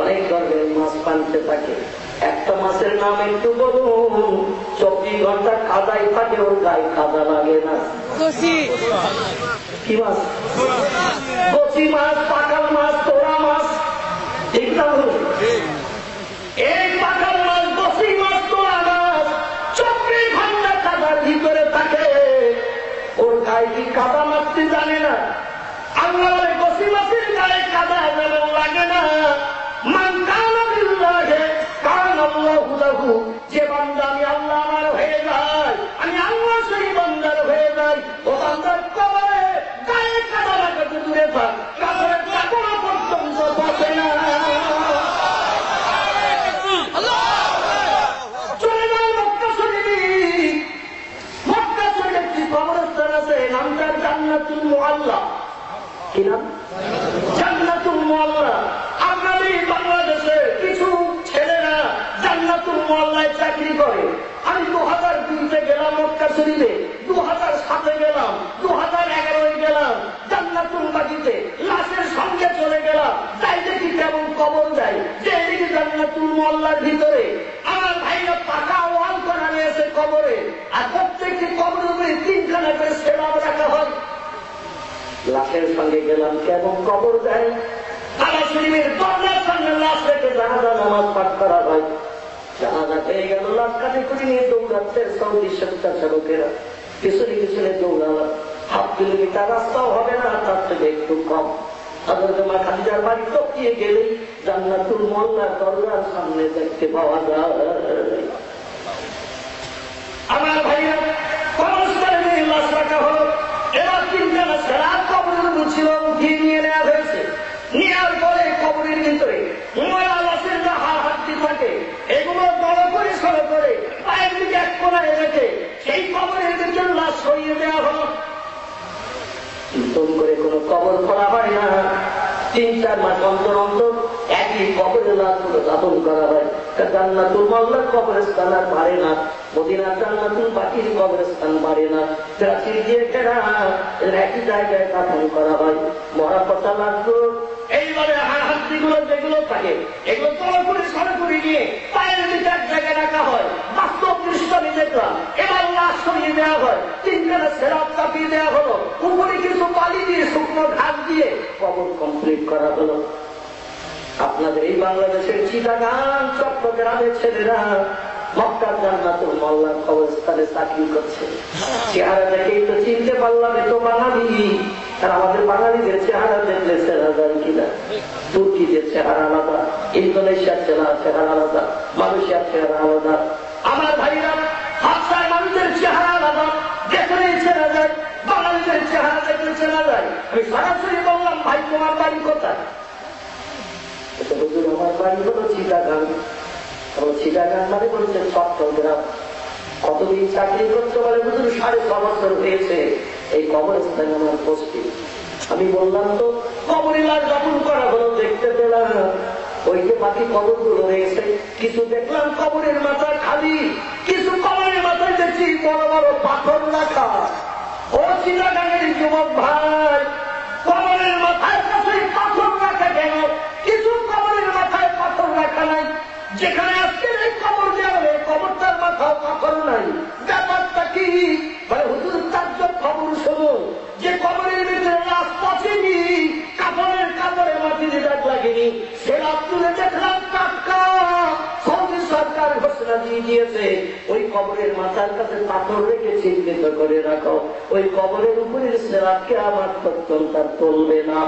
অনেক ধরনের মাছ পানতে থাকে। একটা মাছের নাম একটু বলুন। 24 ঘন্টা কাদাই থাকে, ওর গায়ে কাদা লাগে না। কি মাছ? কচি মাছ, পাকাল মাছ, তোরা মাছ। ঠিক না? এই পাকাল মাছ, কচি মাছ, তোরা মাছ 24 ঘন্টা কাদার ভিতরে থাকে, ওর গায়ে কি কাদা মারতে জানে না? আল্লাহ কচি মাছের গায়ে কাদা যেমন লাগে না, মান কানা বিল্লাহি কানা আল্লাহু লাহু। যে বান্দা আমি আল্লাহ আমার হয়ে যায়, আমি আল্লাহ সেই বান্দার হয়ে যাই, ও বান্দার কবরে গায়ে কাদা লাগাতে দূরে থাক, কাবরের চাকরা পর্যন্ত বাঁচে না। চলে যাও মক্কা শরীফ। মক্কা শরীফে একটি কবরস্থান আছে, নামটা জান্নাতুল মুআল্লা। কি নাম? জান্নাতুল মুআল্লা। আপনাদের বাংলাদেশে কিছু ছেলেরা জান্নাতুল মুআল্লায় চাকরি করে। আমি 2002-তে গেলাম মক্কা শরীফে, 2007-এ গেলাম, 2011-এ গেলাম। জান্নাতুল বাকিতে লাশের সঙ্গে চলে গেলাম, তাই দেখি কেমন কবর দেয়, যে এদিকে জান্নাতুল মুআল্লার ভিতরে আমার ভাইরা পাকা ওয়াল করা রয়েছে কবরে, আর প্রত্যেকটি কবরের উপরে 3খানা করে সেলাম রাখা হয়। লাশের সঙ্গে গেলাম, কেমন কবর দেয়। কাবা শরীফের দরজার সামনে লাশ রেখে জানাজা নামাজ পাঠ করা হয়। জানাজা হয়ে গেল, লাশ কাটে করে নিয়ে দৌড়াচ্ছে সৌদি স্বেচ্ছাসেবকেরা, পিছনে পিছনে দৌড়ালাম। 1/2 কিলোমিটার রাস্তাও হবে না, তার থেকে একটু কম। হযরত মা খাদিজার বাড়ি টপকিয়ে গেলেই জান্নাতুল মুআল্লার দরজার সামনে দেখতে পাওয়া যায়। আমার ভাইরা, কবরস্থানে লাশ রাখা হলো। এরা 3খানা সেরা কবরের উপর ছিল, উঠিয়ে নিয়ে নেওয়া হয়েছে। নেওয়ার পরে কবরের ভিতরে মরা লাশের যা হাড়হাড্ডি থাকে, এগুলো বড় করে সরো করে পায়ের দিকে এক কোনায় রেখে সেই কবরের ভিতরে লাশ সরিয়ে দেওয়া হলো। নতুন করে কোনো কবর করা হয় না। 3-4 মাস অন্তর অন্তর একই কবরে লাশগুলো দাফন করা হয়। জান্নাতুল মুআল্লার কবরস্থান আর পারে না, মদিনার জান্নাতুল বাকির কবরস্থান পারে না। প্রাচীর দিয়ে ঘেরা, একই জায়গায় দাফন করা হয়। মরা পচা লাশগুলো এইভাবে হাড়হাড্ডিগুলো যেগুলো থাকে, এগুলো তল করে সরে করে নিয়ে পায়ের দিকে এক জায়গায় রাখা হয়। বাস্তব দৃশ্য আমি দেখলাম। এবার লাশ সরিয়ে দেওয়া হয়, 3খানা সেরাপ চাপিয়ে দেওয়া হলো, উপরে কিছু বালি দিয়ে শুকনো ঘাস দিয়ে কবর কমপ্লিট করা হলো। আপনাদের এই বাংলাদেশের চিটাগাং চট্টগ্রামের ছেলেরা মক্কার জান্নাতুল মুআল্লার কবরস্থানে চাকরি করছে। চেহারা দেখেই তো চিনতে পারলাম এ তো বাঙালি। আর আমাদের বাঙালিদের চেহারা দেখলে চেনা যায় কিনা? তুর্কিদের চেহারা আলাদা, ইন্দোনেশিয়ার চেহারা আলাদা, মালয়েশিয়ার চেহারা আলাদা। আমার ভাইরা, হাবশার মানুষের চেহারা আলাদা, দেখলেই চেনা যায়। বাঙালিদের চেহারা দেখলে চেনা যায়। আমি সরাসরি বললাম, ভাই তোমার বাড়ি কোথায়? আমার বাড়ি হলো চিটাগাং। চিটাগাং মানে বলছে চট্টগ্রাম। কতদিন চাকরি করতে বলে? 6.5 বছর হয়েছে এই কবরস্থানে আমার পোস্টিং। আমি বললাম তো কবরে লাশ দাফন করা হলো, দেখতে পেলাম ওই যে বাকি কবরগুলো রয়েছে, কিছু দেখলাম কবরের মাথা খালি, কিছু কবরের মাথায় দেখছি বড় বড় পাথর রাখা। ও চিটাগাঙের যুবক ভাই, কবরের মাথায় কাছে পাথর রাখা কেন? কিছু কবরের মাথায় পাথর রাখা নাই। যেখানে আজকের এই কবর দেওয়া হবে, কবরটার মাথাও পাথর নাই। ব্যাপারটা কি? মানে হুজুর তাজ্জব খবর শুনুন, যে কবরের ভিতরে লাশ পচেনি, কাপড়ের কাপড়ে মাটি দিয়ে দাগ লাগেনি, সে লাশ তুলে দেখলাম টাটকা। সৌদি সরকার ঘোষণা দিয়ে দিয়েছে, ওই কবরের মাথার কাছে পাথর রেখে চিহ্নিত করে রাখো। ওই কবরের উপরের সেরাতকে আমার পর্যন্ত আর তুলবে না।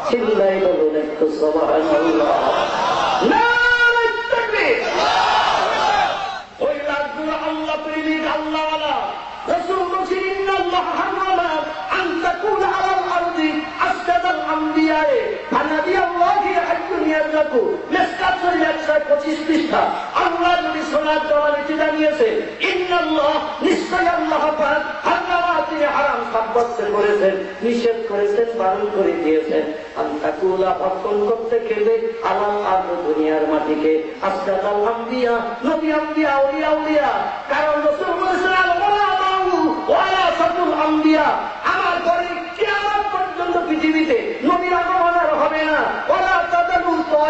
চিল্লাই বলুন একটু সুবহানাল্লাহ। ওই লাশগুলো আল্লাহ প্রেমিক, আল্লাহওয়ালা। রাসূল বলেছেন, ইন্নাল্লাহ হারামা আন তাকুনা আলাল আরদি আসদাদাল আমবিয়ায়ে ফানাবিয়াল্লাহি হাজ্জুন ইয়ারজাকু। মিসকাত শরীফ 125 পৃষ্ঠা। আল্লাহ নবী সাল্লাল্লাহু আলাইহি জানিয়েছে, ইন্নাল্লাহ, নিশ্চয় আল্লাহ পাক হারামা, তিনি হারাম সাব্যস্ত করেছেন, নিষেধ করেছেন, বারণ করে দিয়েছেন। আন তাকুলা অর্পণ করতে খেলে আলাল আরদ, দুনিয়ার মাটিকে, আসদাদাল আমবিয়া, নবী আম্বিয়া, ওলিয়া উলিয়া। কারণ রাসূল বলেছেন, আমার পরে কিয়ামত পর্যন্ত পৃথিবীতে নবীর আগমন আর হবে না। ওলা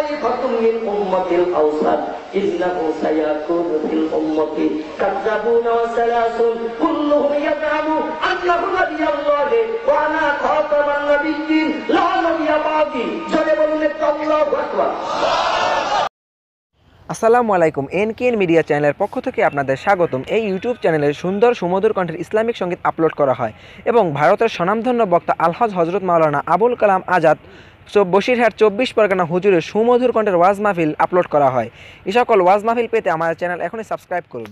তাইফাতুম মিন উম্মাতিল আওসাত ইন্নাহু সায়াকুনু ফিল উম্মতি কাযাবুনা ওয়া সালাসুন কুল্লুহুম ইয়াযআমু আন্নাহু নাবিয়্যুল্লাহি ওয়া আনা খাতামান নাবিয়্যিন লা নাবিয়্যা বাদি। জোরে বলুন আল্লাহু আকবার। আসসালামু আলাইকুম। এনকেএন মিডিয়া চ্যানেলের পক্ষ থেকে আপনাদের স্বাগতম। এই ইউটিউব চ্যানেলে সুন্দর সুমধুর কণ্ঠের ইসলামিক সঙ্গীত আপলোড করা হয় এবং ভারতের স্বনামধন্য বক্তা আলহাজ হজরত মাওলানা আবুল কালাম আজাদ বসিরহাট 24 পরগনা হুজুরের সুমধুর কণ্ঠের ওয়াজ মাহফিল আপলোড করা হয়। এই সকল ওয়াজ মাহফিল পেতে আমাদের চ্যানেল এখনই সাবস্ক্রাইব করুন।